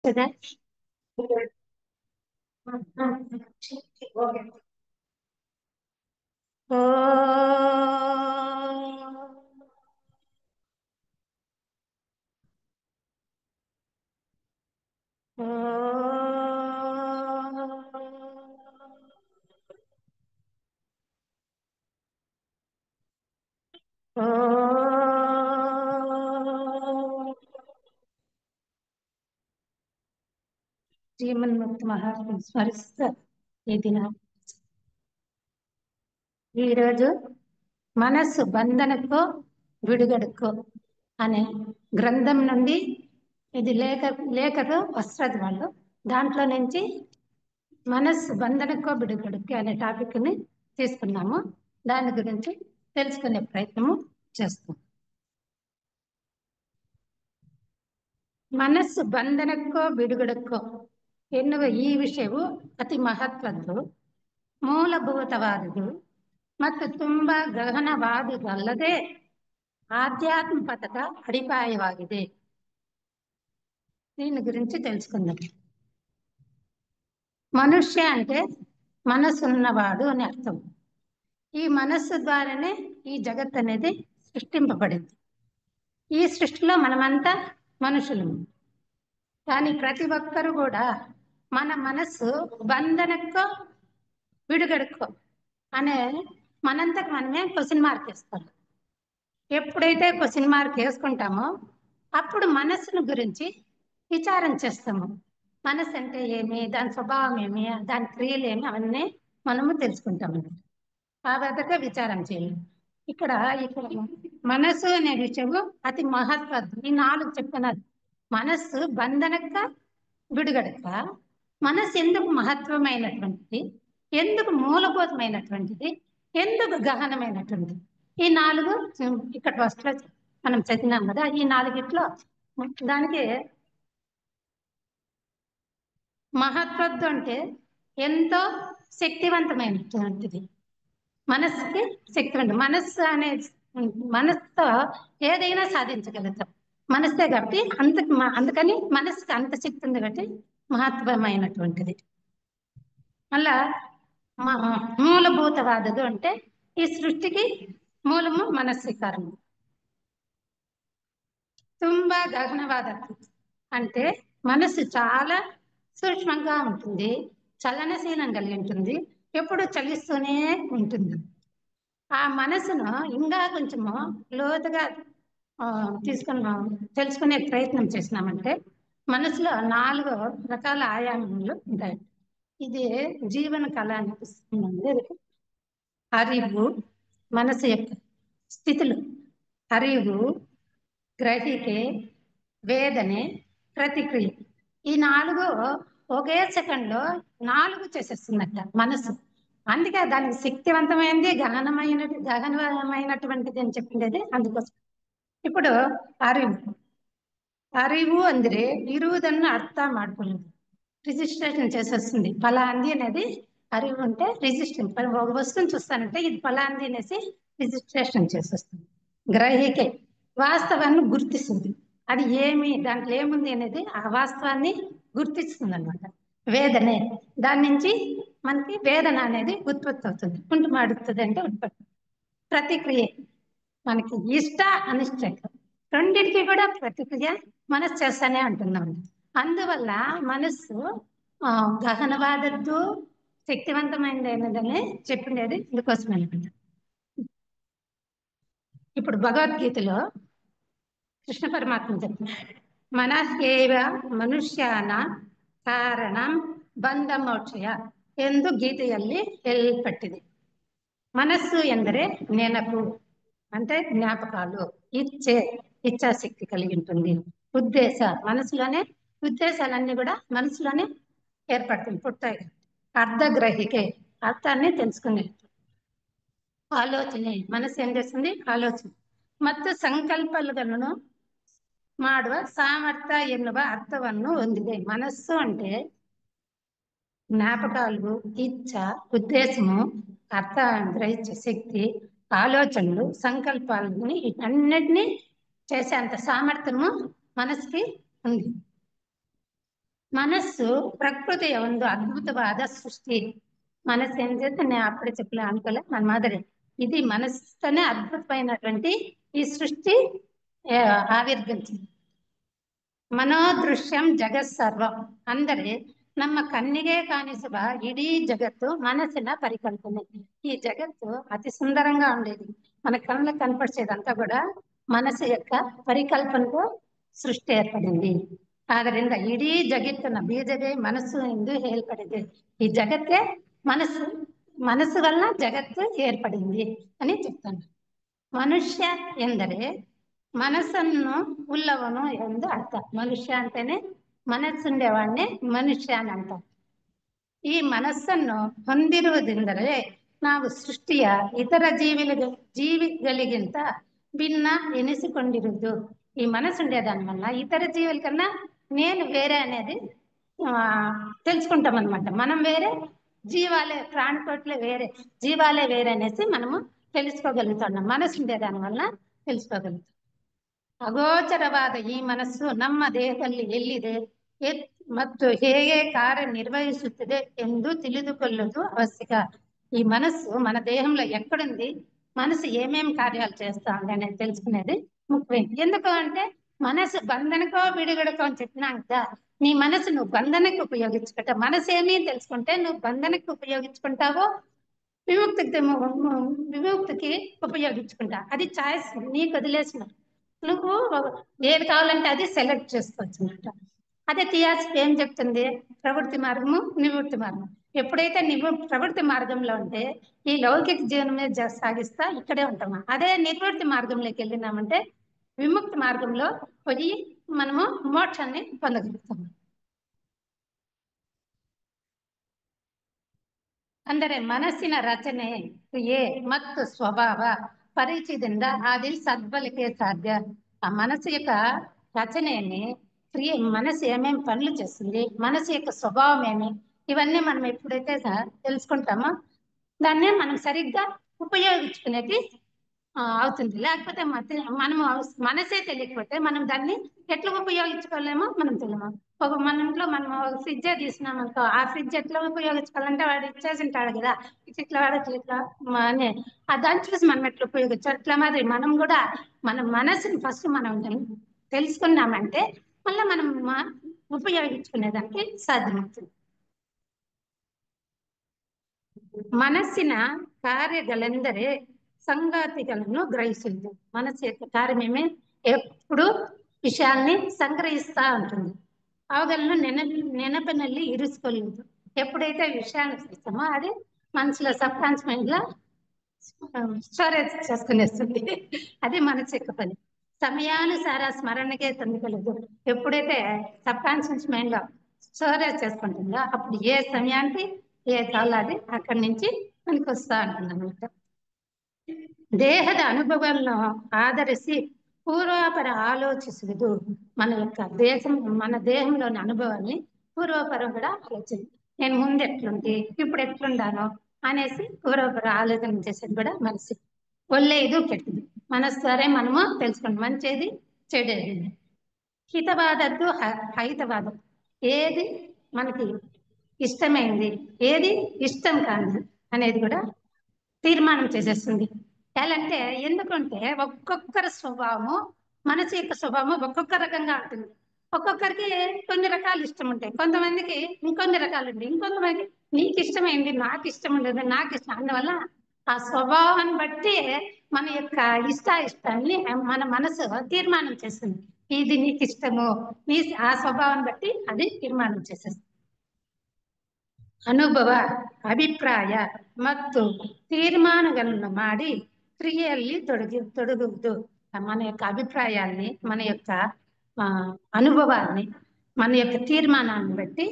కదా. శ్రీమన్ముక్తి మహాత్ముని స్మరిస్తూ ఈ దినం ఈరోజు మనస్సు బంధనకో విడుగడకో అనే గ్రంథం నుండి ఇది లేఖకు వస్త్రది వాళ్ళు దాంట్లో నుంచి మనస్సు బంధనకో విడుగడకో అనే టాపిక్ ని తీసుకున్నాము. దాని గురించి తెలుసుకునే ప్రయత్నము చేస్తాం. ಮನಸ್ಸು ಬಂಧನಕ್ಕೋ ಬಿಡುಗಡಕ್ಕೋ ಎನ್ನುವ ಈ ವಿಷಯವು ಅತಿ ಮಹತ್ವದ್ದು, ಮೂಲಭೂತವಾದುದು ಮತ್ತು ತುಂಬಾ ಗಹನವಾದುದಲ್ಲದೆ ఆధ్యాత్మికత అడిపాయవాಗಿದೆ. దీని గురించి తెలుసుకుందాం. మనుష్య అంటే మనస్సు ఉన్నవాడు అని అర్థం. ఈ మనస్సు ద్వారానే ఈ జగత్ అనేది సృష్టింపబడింది. ఈ సృష్టిలో మనమంతా మనుషులము. కానీ ప్రతి ఒక్కరు కూడా మన మనస్సు బంధనక్కో విడుగడక్కో అనే మనంతకు మనమే క్వశ్చన్ మార్క్ వేస్తాం. ఎప్పుడైతే క్వశ్చన్ మార్క్ వేసుకుంటామో అప్పుడు మనస్సును గురించి విచారం చేస్తాము. మనస్సు అంటే ఏమి, దాని స్వభావం ఏమి, దాని క్రియలు ఏమి, అవన్నీ మనము తెలుసుకుంటాము. ఆ విధంగా విచారం చేయాలి. ఇక్కడ మనస్సు అనే విషయము అతి మహత్వం. ఈ 4 చెప్తున్నారు. మనస్సు బంధనక్క విడుగడక, మనస్సు ఎందుకు మహత్వమైనటువంటిది, ఎందుకు మూలభూతమైనటువంటిది, ఎందుకు గహనమైనటువంటిది, ఈ 4 ఇక్కడ ఫస్ట్ లో మనం చదివినాం కదా. ఈ 4గిట్లో దానికి మహత్వద్దు అంటే ఎంతో శక్తివంతమైనటువంటిది. మనస్సుకి శక్తివంతం. మనస్సు అనే మనస్సుతో ఏదైనా సాధించగలుగుతాం. మనస్సే కాబట్టి అందుకని మనస్సుకి అంత శక్తి ఉంది కాబట్టి మహత్వమైనటువంటిది. మళ్ళా మూలభూతవాదదు అంటే ఈ సృష్టికి మూలము మనస్సు కారణం. తుంబ గగనవాద అంటే మనస్సు చాలా సూక్ష్మంగా ఉంటుంది, చలనశీలం కలిగి ఉంటుంది, ఎప్పుడు చలిస్తూనే ఉంటుంది. ఆ మనసును ఇంకా కొంచెము లోతుగా తెలుసుకునే ప్రయత్నం చేసినామంటే మనసులో 4 రకాల ఆయామములు ఉంటాయి. ఇది జీవన కళ అనిపిస్తుంది. అరివు, మనసు యొక్క స్థితులు, అరివు, గ్రహికే, వేదనే, ప్రతిక్రియ. ఈ 4 ఒకే సెకండ్లో 4 చేసేస్తున్నట్ట మనసు. అందుకే దానికి శక్తివంతమైనది, గహనమైనటువంటిది అని చెప్పిండేది అందుకోసం. ఇప్పుడు ಅರಿವು ಅಂದ್ರೆ ಇರುವುದನ್ನು ಅರ್ಥ ಮಾಡ್ಕೊಳ್ಳೋದು, రిజిస్ట్రేషన్ చేసేస్తుంది. ఫలాంది అనేది అరివు అంటే రిజిస్ట్రేషన్. ఒక వస్తువుని చూస్తానంటే ఇది ఫలాంది అనేసి రిజిస్ట్రేషన్ చేసేస్తుంది. గ్రహికే వాస్తవాన్ని గుర్తిస్తుంది. అది ఏమి, దాంట్లో ఏముంది అనేది ఆ వాస్తవాన్ని గుర్తిస్తుంది అనమాట. వేదనే దాని నుంచి మనకి వేదన అనేది ఉత్పత్తి అవుతుంది. మాడుతుంది అంటే ఉత్పత్తి. ప్రతిక్రియ మనకి ఇష్ట అనిష్ట రెండింటికి కూడా ప్రతిక్రియ మనస్సు చేస్తానే అంటున్నాం. అందువల్ల మనస్సు గహనవాదద్దు, శక్తివంతమైనదని చెప్పిండేది ఇందుకోసం అనమాట. ఇప్పుడు భగవద్గీతలో కృష్ణ పరమాత్మ చెప్తున్నారు, మనస్యేవ ಮನುಷ್ಯಾನ ಕಾರಣಂ ಬಂಧ ಮೋಕ್ಷಯ ಎಂದು ಗೀತೆಯಲ್ಲಿ ಹೇಳಲ್ಪಟ್ಟಿದೆ. మనస్సు ಎಂದರೆ ನೆನಪು అంటే జ్ఞాపకాలు, ఇచ్ఛాశక్తి కలిగి ఉంటుంది. ఉద్దేశ మనసులోనే ఉద్దేశాలన్నీ కూడా మనసులోనే ఏర్పడుతుంది, పుట్టాయి. అర్ధగ్రహికే అర్థాన్ని తెలుసుకునే ಆಲೋಚನೆ మనసు ఏం చేస్తుంది, ఆలోచన. ಮತ್ತು ಸಂಕಲ್ಪಗಳನ್ನು ಮಾಡುವ ಸಾಮರ್ಥ್ಯ ಎನ್ನುವ ಅರ್ಥವನ್ನು ಹೊಂದಿದೆ. మనస్సు అంటే జ్ఞాపకాలు, ఇచ్ఛ, ఉద్దేశము, అర్థ గ్రహించే శక్తి, ఆలోచనలు, సంకల్పాలని అన్నిటినీ చేసేంత సామర్థ్యము మనసుకి ఉంది. ಮನಸ್ಸು ಪ್ರಕೃತಿಯ ಒಂದು ಅದ್ಭುತವಾದ ಸೃಷ್ಟಿ. మనసు ఏం చేస్తే నేను అప్పుడే చెప్పలే అనుకోలే మన మదరే ఇది మనసుతోనే అద్భుతమైనటువంటి ఈ సృష్టి ఆవిర్భించింది. ಮನೋದೃಶ್ಯಂ ಜಗತ್ ಸರ್ವಂ ಅಂದರೆ ನಮ್ಮ ಕಣ್ಣಿಗೆ ಕಾಣಿಸುವ ಇಡೀ జగత్తు మనసిన పరికల్పನೆ. ఈ జగత్తు అతి సుందరంగా ఉండేది, మన కళ్ళకు కనపరిచేదంతా కూడా మనసు యొక్క పరికల్పనతో ಸೃಷ್ಟಿ ಏರ್ಪಡಿಂది. ಆದ್ದರಿಂದ ಇಡೀ ಜಗತ್ತಿನ ಬೀಜವೇ ಮನಸ್ಸು ಎಂದು ಹೇಳಲ್ಪಡಿದೆ. ಈ ಜಗತ್ತೇ మనసు, మనసు వల్ల జగత్తు ఏర్పడింది అని చెప్తాను. మనుష్య ಎಂದರೆ మనసನ್ನು ಉಳ್ಳವನು ಎಂದು ಅರ್ಥ. ಮನುಷ್ಯ ಅಂತಾನೆ ಮನಸ್ಸುಂಡೇವಾಡ್ನೆ ಮನುಷ್ಯ అని ಅಂತಾರೆ. ಈ ಮನಸ್ಸನ್ನು ಹೊಂದಿರುವುದೆಂದರೆ ನಾವು ಸೃಷ್ಟಿಯ ಇತರ జీవిಗಳಿಗಿಂತ భిన్న ఎనిసికొండిరుವುದು. ఈ మనసు ఉండేదాని వల్ల ఇతర జీవుల కన్నా నేను వేరే అనేది తెలుసుకుంటాం అనమాట. మనం వేరే, జీవాలే ప్రాణికోట్లే వేరే, జీవాలే వేరే అనేసి మనము తెలుసుకోగలుగుతున్నాం. మనసు ఉండేదాని వల్ల తెలుసుకోగలుగుతాం. ಅಗೋಚರವಾದ ಈ ಮನಸ್ಸು ನಮ್ಮ ದೇಹದಲ್ಲಿ ಎಲ್ಲಿದೆ ಮತ್ತು ಹೇಗೆ ಕಾರ್ಯನಿರ್ವಹಿಸುತ್ತದೆ ಎಂದು ತಿಳಿದುಕೊಳ್ಳುವುದು ಅವಶ್ಯಕ. ఈ మనస్సు మన దేహంలో ఎక్కడుంది, మనసు ఏమేమి కార్యాలు చేస్తా ఉంది అనేది తెలుసుకునేది ముఖ్యమైనది. ఎందుకు అంటే మనసు బంధనకో విడిగడకో అని చెప్పినాం కదా. నీ మనసు నువ్వు బంధనకు ఉపయోగించుకుంటా, మనసు ఏమీ తెలుసుకుంటే నువ్వు బంధనకు ఉపయోగించుకుంటావో విముక్తికి ఉపయోగించుకుంటా. అది చాయిస్, నీకు వదిలేసిన. నువ్వు ఏది కావాలంటే అది సెలెక్ట్ చేసుకోవచ్చు అన్నమాట. అదే థియాసఫీ ఏం చెప్తుంది, ప్రవృత్తి మార్గము నివృత్తి మార్గం. ఎప్పుడైతే ప్రవృత్తి మార్గంలో ఉంటే ఈ లౌకిక జీవనం మీద సాగిస్తా ఇక్కడే ఉంటాము. అదే నిర్వృత్తి మార్గంలోకి వెళ్ళినామంటే విముక్తి మార్గంలో పోయి మనము మోక్షాన్ని పొందగలుగుతాము. ಅಂದರೆ ಮನಸ್ಸಿನ ರಚನೆ, ಕ್ರಿಯೆ ಮತ್ತು ಸ್ವಭಾವ ಪರಿಚಯದಿಂದ అది సద్బలికే సాధ్య. ఆ మనసు యొక్క రచనని, క్రియ, మనసు ఏమేమి పనులు చేస్తుంది, మనసు యొక్క స్వభావం ఏమి, ఇవన్నీ మనం ఎప్పుడైతే తెలుసుకుంటామో దాన్నే మనం సరిగ్గా ఉపయోగించుకునేది అవుతుంది. లేకపోతే మనము మనసే తెలియకపోతే మనం దాన్ని ఎట్లా ఉపయోగించుకోలేమో మనం తెలియము. మన ఇంట్లో మనం ఫ్రిడ్జే తీసినాం అనుకో, ఆ ఫ్రిడ్జ్ ఎట్లా ఉపయోగించుకోవాలంటే వాడు ఇచ్చేసి ఉంటాడు కదా, ఇట్లా వాడచ్చు ఇట్లా అని దాన్ని చూసి మనం ఎట్లా ఉపయోగించాలి. అట్లా మరి మనం కూడా మన మనసుని ఫస్ట్ మనం తెలుసుకున్నామంటే మళ్ళీ మనం ఉపయోగించుకునేదానికి సాధ్యమవుతుంది. ಮನಸ್ಸಿನ ಕಾರ್ಯಗಳೆಂದರೆ సంగతిಗಳನ್ನು గ్రహిస్తుంది. మనసు యొక్క కార్యమేమే ఎప్పుడు విషయాల్ని సంగ్రహిస్తా ఉంటుంది. అವುಗಳನ್ನು నెనపిನಲ್ಲಿ ఇరుసుకోలేదు. ఎప్పుడైతే విషయాన్ని చూస్తామో అది మనసులో సబ్ కాన్షియస్ మైండ్ లో స్టోరేజ్ చేసుకునేస్తుంది. అది మనసు యొక్క పని. సమయానుసార స్మరణకే పొందగలదు. ఎప్పుడైతే సబ్ కాన్షియస్ మైండ్ లో స్టోరేజ్ చేసుకుంటుందో అప్పుడు ఏ సమయానికి ఏ కాలం అది అక్కడి నుంచి మనకి వస్తా ఉంటుంది అన్నమాట. ದೇಹದ ಅನುಭವವನ್ನು ಆಧರಿಸಿ పూర్వాపర ఆలోచిಸುವುದು. మన దేహంలోని అనుభవాన్ని పూర్వపరం కూడా ఆలోచన. నేను ముందు ఎట్లుంది, ఇప్పుడు ఎట్లుండాను అనేసి పూర్వపర ఆలోచన చేసేది కూడా మనసు. ఒళ్ళేది ಕೆಟ್ಟది మనసు ద్వారా మనము తెలుసుకుంటాం, మంచిది చెడేది. హితవాదద్దు హైతవాదం, ఏది మనకి ఇష్టమైంది, ఏది ఇష్టం కాదు అనేది కూడా తీర్మానం చేసేస్తుంది. ఎలా అంటే, ఎందుకంటే ఒక్కొక్కరి స్వభావము, మనసు యొక్క స్వభావము ఒక్కొక్క రకంగా ఉంటుంది. ఒక్కొక్కరికి కొన్ని రకాలు ఇష్టం ఉంటాయి, కొంతమందికి ఇంకొన్ని రకాలు ఉంటాయి, ఇంకొంతమంది నీకు ఇష్టమైంది నాకు ఇష్టం ఉండదు, నాకు ఇష్టం. అందువల్ల ఆ స్వభావాన్ని బట్టి మన యొక్క ఇష్టాన్ని మన మనసు తీర్మానం చేస్తుంది. ఇది నీకు ఇష్టము, ఆ స్వభావాన్ని బట్టి అది తీర్మానం చేసేస్తుంది. ಅನುಭವ, ಅಭಿಪ್ರಾಯ ಮತ್ತು ತೀರ್ಮಾನಗಳನ್ನು ಮಾಡಿ ಕ್ರಿಯೆಯಲ್ಲಿ ತೊಡಗುವುದು. మన యొక్క అభిప్రాయాల్ని, మన యొక్క అనుభవాల్ని, మన యొక్క తీర్మానాన్ని బట్టి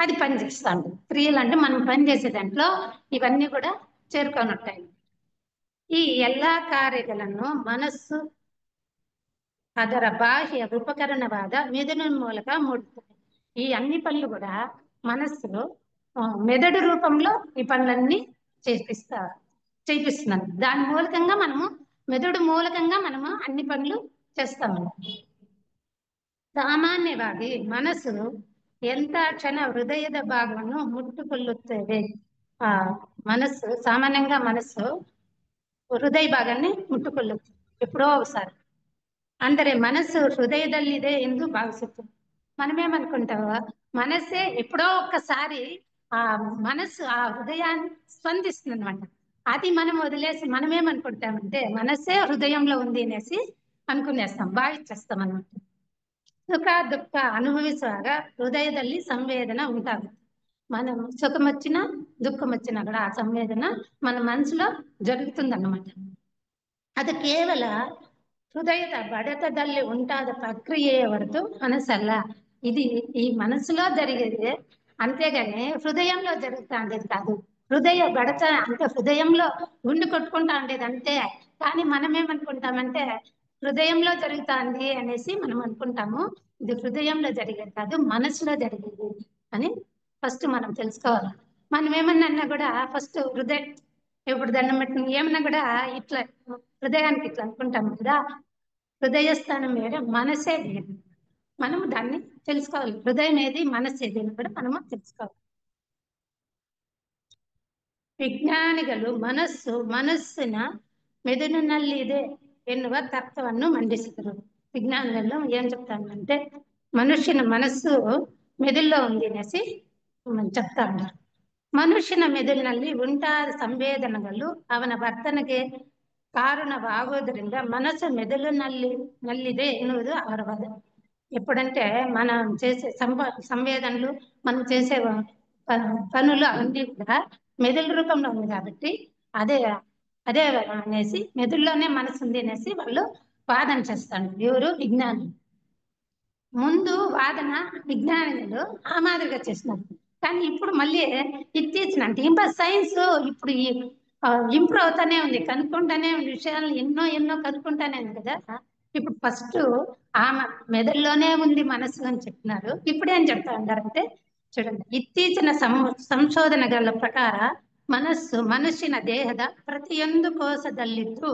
అది పనిచేస్తూ ఉంటుంది. క్రియలు అంటే మనం పనిచేసే దాంట్లో ఇవన్నీ కూడా చేరుకొని ఉంటాయి. ఈ ಎಲ್ಲಾ ಕಾರ್ಯಗಳನ್ನು ಮನಸ್ಸು ಅದರ ಬಾಹ್ಯ ಉಪಕರಣವಾದ ಮೆದುಳಿನ ಮೂಲಕ ಮೂಡುತ್ತದೆ. ఈ అన్ని పనులు కూడా మనస్సు మెదడు రూపంలో ఈ పనులన్నీ చేపిస్తున్నాను. దాని మూలకంగా మనము, మెదడు మూలకంగా మనము అన్ని పనులు చేస్తాము. సామాన్యವಾಗಿ మనసు ಎಂತ ಕ್ಷಣ ಹೃದಯದ ಭಾಗವನ್ನು ಮುಟ್ಟುಕೊಳ್ಳುತ್ತೇವೆ. ಆ మనస్సు సామాన్యంగా మనస్సు ಹೃದಯ ಭಾಗನ್ನೇ ಮುಟ್ಟುಕೊಳ್ಳುತ್ತೆ ಎప్పుಡೋ ఒకసారి. ಅಂದರೆ మనస్సు హృదయದಲ್ಲಿದೆ ಎಂದು భావిಸುತ್ತೆ. మనమేమనుకుంటావో మనస్సే ఎప్పుడో ఒక్కసారి ఆ మనస్సు ఆ హృదయాన్ని స్పందిస్తుంది అనమాట. అది మనం వదిలేసి మనమేమనుకుంటామంటే మనస్సే హృదయంలో ఉంది అనేసి అనుకునేస్తాం, భావించేస్తాం అనమాట. ಸುಖ ದುಃಖ ಅನುಭವಿಸುವಾಗ ಹೃದಯದಲ್ಲಿ ಸಂವೇದನ ಉಂಟಾಗುತ್ತೆ. మనం సుఖం వచ్చినా దుఃఖం వచ్చినా కూడా ఆ సంవేదన మన మనసులో జరుగుతుందన్నమాట. ಅದು ಕೇವಲ ಹೃದಯದ ಬಡತದಲ್ಲಿ ಉಂಟಾದ ಪ್ರಕ್ರಿಯೆಯ ಹೊರತು ಮನಸ್ಸಲ್ಲ. ఇది ఈ మనసులో జరిగేది, అంతేగాని హృదయంలో జరుగుతా ఉండేది కాదు. హృదయ బడత అంటే హృదయంలో గుండె కొట్టుకుంటా ఉండేది అంతే. కానీ మనం ఏమనుకుంటామంటే హృదయంలో జరుగుతుంది అనేసి మనం అనుకుంటాము. ఇది హృదయంలో జరిగేది కాదు, మనసులో జరిగేది అని ఫస్ట్ మనం తెలుసుకోవాలి. మనం ఏమన్నా అన్నా కూడా ఫస్ట్ హృదయం, ఇప్పుడు దండం పెట్టుకుని ఏమన్నా కూడా ఇట్లా హృదయానికి ఇట్లా అనుకుంటాం కదా, హృదయ స్థానం వేరే మనసే వేరు. మనం దాన్ని తెలుసుకోవాలి. హృదయం ఏది మనస్సు ఏది అని కూడా మనము తెలుసుకోవాలి. ವಿಜ್ಞಾನಿಗಳು ಮನಸ್ಸಿನ ಮೆದುಳಿನಲ್ಲಿದೆ ಎನ್ನುವ ತತ್ವವನ್ನು ಮಂಡಿಸಿದರು. ವಿಜ್ಞಾನಿಗಳು ಏನ್ చెప్తారంటే మనుష్యుನ మనస్సు మెదుల్లో ఉంది అనేసి చెప్తా ఉన్నారు. ಮನುಷ್ಯನ ಮೆದುಳಿನಲ್ಲಿ ಉಂಟಾದ ಸಂವೇದನೆಗಳು ಅವನ ವರ್ತನೆಗೆ ಕಾರಣವಾಗುವುದರಿಂದ ಮನಸ್ಸು ಮೆದುಳಿನಲ್ಲಿದೆ ಎನ್ನುವುದು ಅವರ ವಾದ. ఎప్పుడంటే మనం చేసే సంవేదనలు, మనం చేసే పనులు అవన్నీ కూడా మెదుಳು రూపంలో ఉంది కాబట్టి అదే అదే అనేసి మెదుళ్ళలోనే మనసు ఉంది అనేసి వాళ్ళు వాదన చేస్తాడు. ఎవరు? విజ్ఞానులు. ముందు వాదన విజ్ఞానులు ఆ మాదిరిగా చేస్తున్నారు. కానీ ఇప్పుడు మళ్ళీ ఇత్ತೀಚಿನ అంటే ఇంకా సైన్స్ ఇప్పుడు ఇంప్రూవ్ అవుతానే ఉంది, కనుక్కుంటానే ఉంది, విషయాలు ఎన్నో కనుక్కుంటానే ఉంది కదా. ఇప్పుడు ఫస్ట్ ఆ మెదడులోనే ఉంది మనసు అని చెప్తున్నారు. ఇప్పుడు ఏం చెప్తా ఉంటారంటే చూడండి, ಇತ್ತೀಚಿನ ಸಂಶೋಧನೆಗಳ ಪ್ರಕಾರ ಮನುಷ್ಯನ ದೇಹದ ಪ್ರತಿಯೊಂದು ಕೋಶದಲ್ಲಿದ್ದು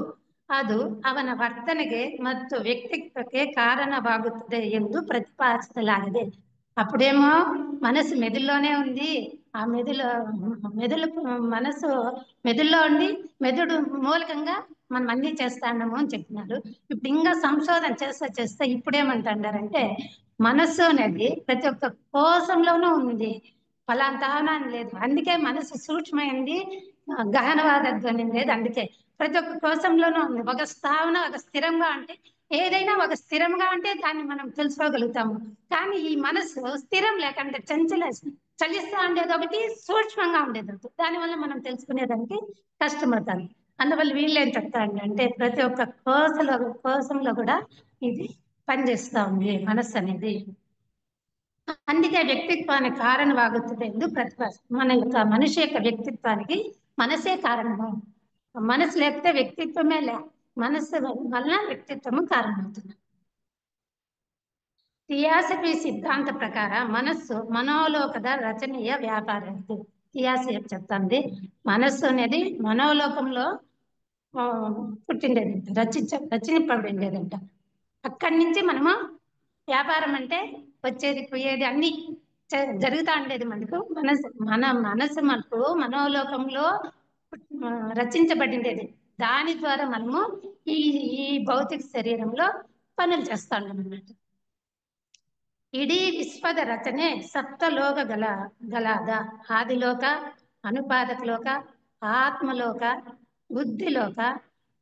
ಅದು ಅವನ ವರ್ತನೆಗೆ ಮತ್ತು ವ್ಯಕ್ತಿತ್ವಕ್ಕೆ ಕಾರಣವಾಗುತ್ತದೆ ಎಂದು ಪ್ರತಿಪಾದಿಸಲಾಗಿದೆ. అప్పుడేమో మనసు మెదుల్లోనే ఉంది, ఆ మెదులు మనసు మెదుల్లో ఉండి మెదుడు మూలకంగా మనం అన్ని చేస్తాము అని చెప్తున్నారు. ఇప్పుడు ఇంకా సంశోధన చేస్తే ఇప్పుడేమంటారంటే మనస్సు అనేది ప్రతి ఒక్క కోశంలోనూ ఉంది, ఫలాంతానా అని లేదు. అందుకే మనసు సూక్ష్మైంది, గహనవాద ధ్వని లేదు. అందుకే ప్రతి ఒక్క కోశంలోనూ ఉంది. ఒక స్థావన ఒక స్థిరంగా అంటే ఏదైనా ఒక స్థిరంగా అంటే దాన్ని మనం తెలుసుకోగలుగుతాము. కానీ ఈ మనసు స్థిరం లేకంటే చలిస్తా ఉండేది ఒకటి, సూక్ష్మంగా ఉండేది ఒకటి. దానివల్ల మనం తెలుసుకునేదానికి కష్టమవుతుంది. అందువల్ల వీళ్ళు ఏం చెప్తారంటే ప్రతి ఒక్క కోశంలో కూడా ఇది పనిచేస్తా ఉంది మనస్సు అనేది. అందుకే వ్యక్తిత్వానికి కారణవాగుతుంది ಎಂದು ప్రతిపాదిస్తారు. మన యొక్క మనిషి యొక్క వ్యక్తిత్వానికి మనసే కారణము. మనసు లేకపోతే వ్యక్తిత్వమే లే, మనసు వలన వ్యక్తిత్వము కారణమవుతుంది. థియాసఫీ సిద్ధాంత ప్రಕಾರ మనస్సు మనోలోಕದ రచనీయ వ్యాపారం. థియాసఫీ చెప్తుంది మనస్సు అనేది మనోలోకంలో పుట్టిండేది, రచింపబడిండేదంట. అక్కడి నుంచి మనము వ్యాపారం అంటే వచ్చేది పోయేది అన్ని జరుగుతూ ఉండేది. మన మనసు మనకు మనోలోకంలో రచించబడిండేది. దాని ద్వారా మనము ఈ భౌతిక శరీరంలో పనులు చేస్తా ఉన్నాం అన్నమాట. ಇಡೀ ವಿಶ್ವದ ರಚನೆ ಸಪ್ತಲೋಕಗಳಾದ ಆದಿಲೋಕ, ಅನುಪಾದಕ ಲೋಕ, ಆತ್ಮಲೋಕ, ಬುದ್ಧಿಲೋಕ,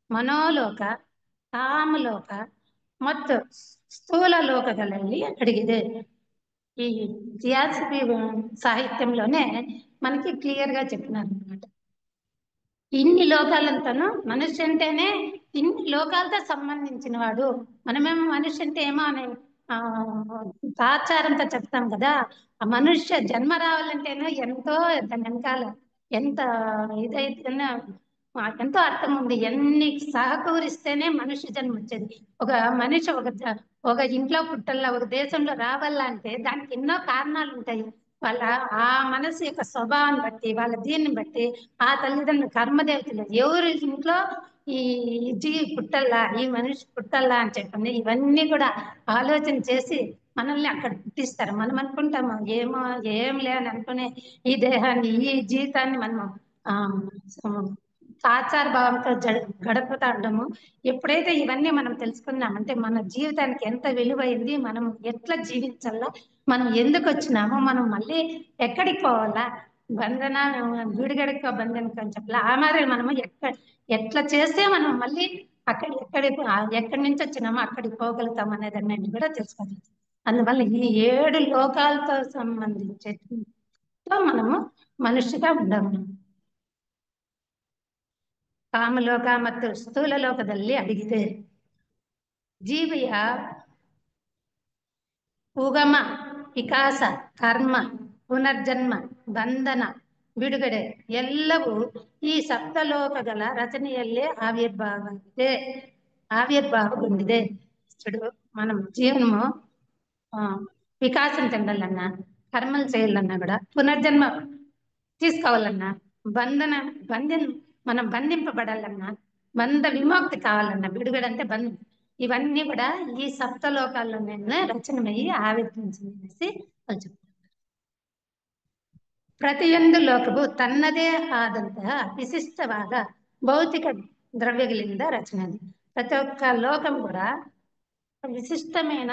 ಮನೋಲೋಕ, ಕಾಮಲೋಕ ಮತ್ತು ಸ್ಥೂಲ ಲೋಕಗಳಲ್ಲಿ అడిగిదే. ఈ థియాసఫీ సాహిత్యంలోనే మనకి క్లియర్ గా చెప్పినారు అనమాట. ఇన్ని లోకాలంతాను మనిషి అంటేనే ఇన్ని లోకాలతో సంబంధించిన వాడు. మనమేమో మనిషి అంటే ఏమో అని ఆచారంతో చెప్తాం కదా. ఆ మనుష్య జన్మ రావాలంటేనో ఎంతో దాని వెనకాల ఎంత ఇదైతేనే ఎంతో అర్థం ఉంది. ఎన్ని సహకరిస్తేనే మనుష్య జన్మ వచ్చేది. ఒక మనిషి ఒక ఇంట్లో పుట్టల్లా, ఒక దేశంలో రావాలంటే దానికి ఎన్నో కారణాలు ఉంటాయి. వాళ్ళ ఆ మనసు యొక్క స్వభావాన్ని బట్టి, వాళ్ళ దీన్ని బట్టి ఆ తల్లిదండ్రులు కర్మదేవతలు ఎవరి ఇంట్లో ఈ జీవి పుట్టల్లా, ఈ మనిషి పుట్టల్లా అని చెప్పండి. ఇవన్నీ కూడా ఆలోచన చేసి మనల్ని అక్కడ పుట్టిస్తారు. మనం అనుకుంటాము ఏమో ఏం లే అని అనుకునే ఈ దేహాన్ని ఈ జీవితాన్ని మనము ఆచార భావంతో గడుపుతా ఉండము. ఎప్పుడైతే ఇవన్నీ మనం తెలుసుకున్నామంటే మన జీవితానికి ఎంత విలువైంది, మనం ఎట్లా జీవించాలా, మనం ఎందుకు వచ్చినామో, మనం మళ్ళీ ఎక్కడికి పోవాలా, బంధన విడిగడిక బంధనకు అని చెప్పాలి. ఆ మాదిరి మనము ఎట్లా చేస్తే మనం మళ్ళీ ఎక్కడి నుంచి వచ్చినామో అక్కడికి పోగలుగుతాం అనేది అన్నింటి కూడా తెలుసుకోవాలి. అందువల్ల ఈ 7 లోకాలతో సంబంధించి మనము మనిషిగా ఉండము. ಕಾಮಲೋಕ ಮತ್ತು ಸ್ಥೂಲ ಲೋಕದಲ್ಲಿ ಅಡಗಿದೆ. ಜೀವಿಯ ಉಗಮ, ವಿಕಾಸ, ಕರ್ಮ, ಪುನರ್ಜನ್ಮ, ಬಂಧನ, ಬಿಡುಗಡೆ ಎಲ್ಲವೂ ಈ ಸಪ್ತಲೋಕಗಳ ರಚನೆಯಲ್ಲೇ ఆవిర్భావಗೊಂಡಿದೆ. చూడు, మనం జీవనము వికాసం చెందాలన్నా, కర్మలు చేయాలన్నా కూడా, పునర్జన్మ తీసుకోవాలన్నా, మనం బంధింపబడాలన్నా, బంధ విముక్తి కావాలన్నా, విడుదల అంటే బంధం, ఇవన్నీ కూడా ఈ సప్తలోకాల్లోనే రచనమయ్యి ఆవిర్భించింది అనేసి వాళ్ళు చెప్తారు. ಪ್ರತಿಯೊಂದು ಲೋಕವು ತನ್ನದೇ ಆದಂತಹ ವಿಶಿಷ್ಟವಾದ ಭೌತಿಕ ద్రవ్యಗಳಿಂದ రచన. ప్రతి ఒక్క లోకం కూడా విశిష్టమైన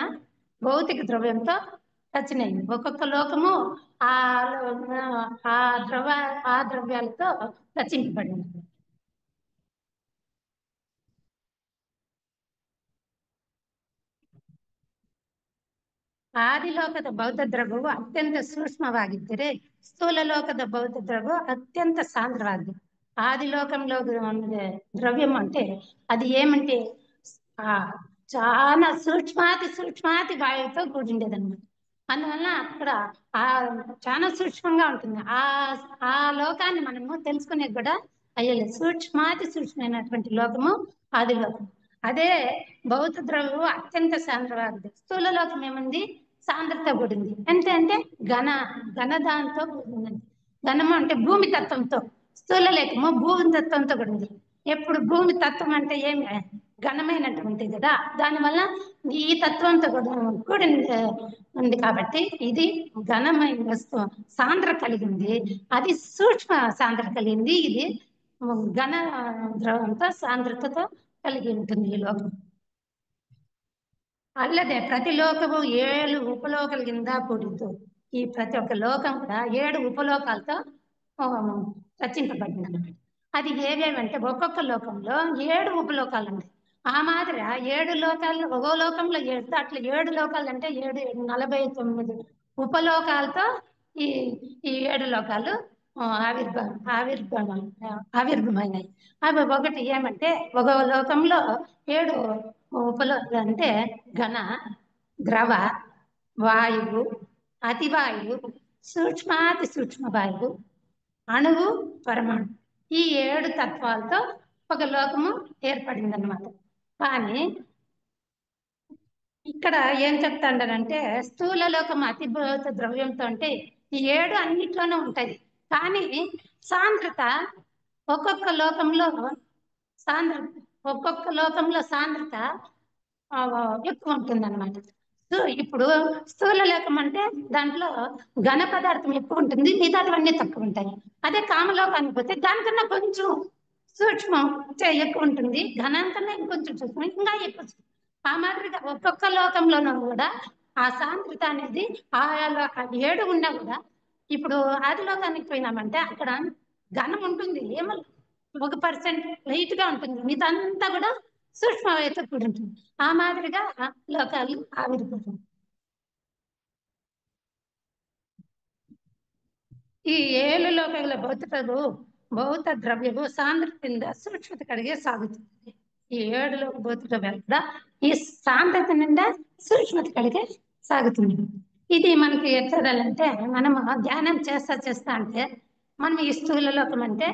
భౌతిక ద్రవ్యంతో రచన అయింది. ఒక్కొక్క లోకము ఆ ఆ ద్రవ్యాలతో రచింపబడింది. ಆದಿಲೋಕದ ಬೌದ್ಧ ದ್ರವ್ಯವು ಅತ್ಯಂತ ಸೂಕ್ಷ್ಮವಾಗಿದ್ದರೆ స్థూల లోకದ బౌద్ధ ద్రవ్యం అత్యంత సాంద్రవాది. ఆదిలోకంలో ఉండే ద్రవ్యం అంటే అది ఏమంటే చాలా సూక్ష్మాతి వాయువుతో కూడిండేదన్నమాట. అందువల్ల అక్కడ ఆ చాలా సూక్ష్మంగా ఉంటుంది. ఆ లోకాన్ని మనము తెలుసుకునే కూడా అయ్యలేదు. సూక్ష్మమైనటువంటి లోకము ఆదిలోకం. అదే బౌద్ధ ద్రవ్యము అత్యంత సాంద్రవాది. స్థూల లోకం ఏముంది, సాంద్రత కూడింది. అంటే ఘనదాంతో కూడింది. ఘనము అంటే భూమి తత్వంతో, స్థూల లేకము భూమి తత్వంతో కూడింది. ఎప్పుడు భూమి తత్వం అంటే ఏమి ఘనమైనటువంటిది కదా, దానివల్ల ఈ తత్వంతో కూడి ఉంది కాబట్టి ఇది ఘనమైన వస్తువు సాంద్ర కలిగింది. అది సూక్ష్మ సాంద్ర కలిగింది. ఇది ఘన ద్రవంతో సాంద్రతతో కలిగి ఉంటుంది ఈ లోకం. ಅಲ್ಲದೆ ಪ್ರತಿ ಲೋಕವು 7 ಉಪಲೋಕಗಳಿಂದ ಕೂಡಿದ್ದು. ఈ ప్రతి ఒక్క లోకం కూడా 7 ఉపలోకాలతో రచింపబడింది అన్నమాట. అది ఏవేవంటే ఒక్కొక్క లోకంలో 7 ఉపలోకాలు ఉన్నాయి. ఆ మాదిరి 7 లోకాలు, ఒక్కో లోకంలో 7, అట్లా 7 లోకాలు అంటే 7 49 ఉపలోకాలతో ఈ ఈ 7 లోకాలు ఆవిర్భమైనాయి. అవి ఒకటి ఏమంటే ఒక లోకంలో 7 ఉపలోకాలు అంటే ఘన, ద్రవ, వాయువు, అతివాయువు, సూక్ష్మాతి సూక్ష్మ వాయువు, అణువు, పరమాణు, ఈ 7 తత్వాలతో ఒక లోకము ఏర్పడిందన్నమాట. కానీ ఇక్కడ ఏం చెప్తాండారంటే స్థూల లోకం అతిభౌత ద్రవ్యంతో అంటే ఈ 7 అన్నిట్లోనూ ఉంటాయి. కానీ సాంద్రత ఒక్కొక్క లోకంలో సాంద్రత ఎక్కువ ఉంటుందన్నమాట. సో ఇప్పుడు స్థూల లోకం అంటే దాంట్లో ఘన పదార్థం ఎక్కువ ఉంటుంది, మిగతావన్నీ తక్కువ ఉంటాయి. అదే కామలోకానికి పోతే దానికన్నా కొంచెం సూక్ష్మం ఎక్కువ ఉంటుంది, ఘనానికన్నా ఇంకొంచెం సూక్ష్మం ఇంకా ఎక్కువ. ఆ మాదిరిగా ఒక్కొక్క లోకంలోనూ కూడా ఆ సాంద్రత అనేది ఆయా 7 ఉన్నా కూడా, ఇప్పుడు ఆది లోకానికి పోయినామంటే అక్కడ ఘనం ఉంటుంది, ఏమో 1% లైట్ గా ఉంటుంది, మిగతాంతా కూడా సూక్ష్మమైతే కూడా ఉంటుంది. ఆ మాదిరిగా లోకాలు ఆవిర్భావం. ಈ 7 ಲೋಕಗಳ ಭೌತ ದ್ರವ್ಯವು ಸಾಂದ್ರತೆಯಿಂದ ಸೂಕ್ಷ್ಮತೆ ಕಡೆಗೆ ಸಾಗುತ್ತದೆ. ಈ 7 ಲೋಕ ಭೌತ ದ್ರವ್ಯಾలు కూడా ఈ సాంద్రత సూక్ష్మత కడిగే సాగుతుంది. ఇది మనకి ఎట్లాలంటే మనం ధ్యానం చేస్తా అంటే మనం ఈ స్థూల లోకం అంటే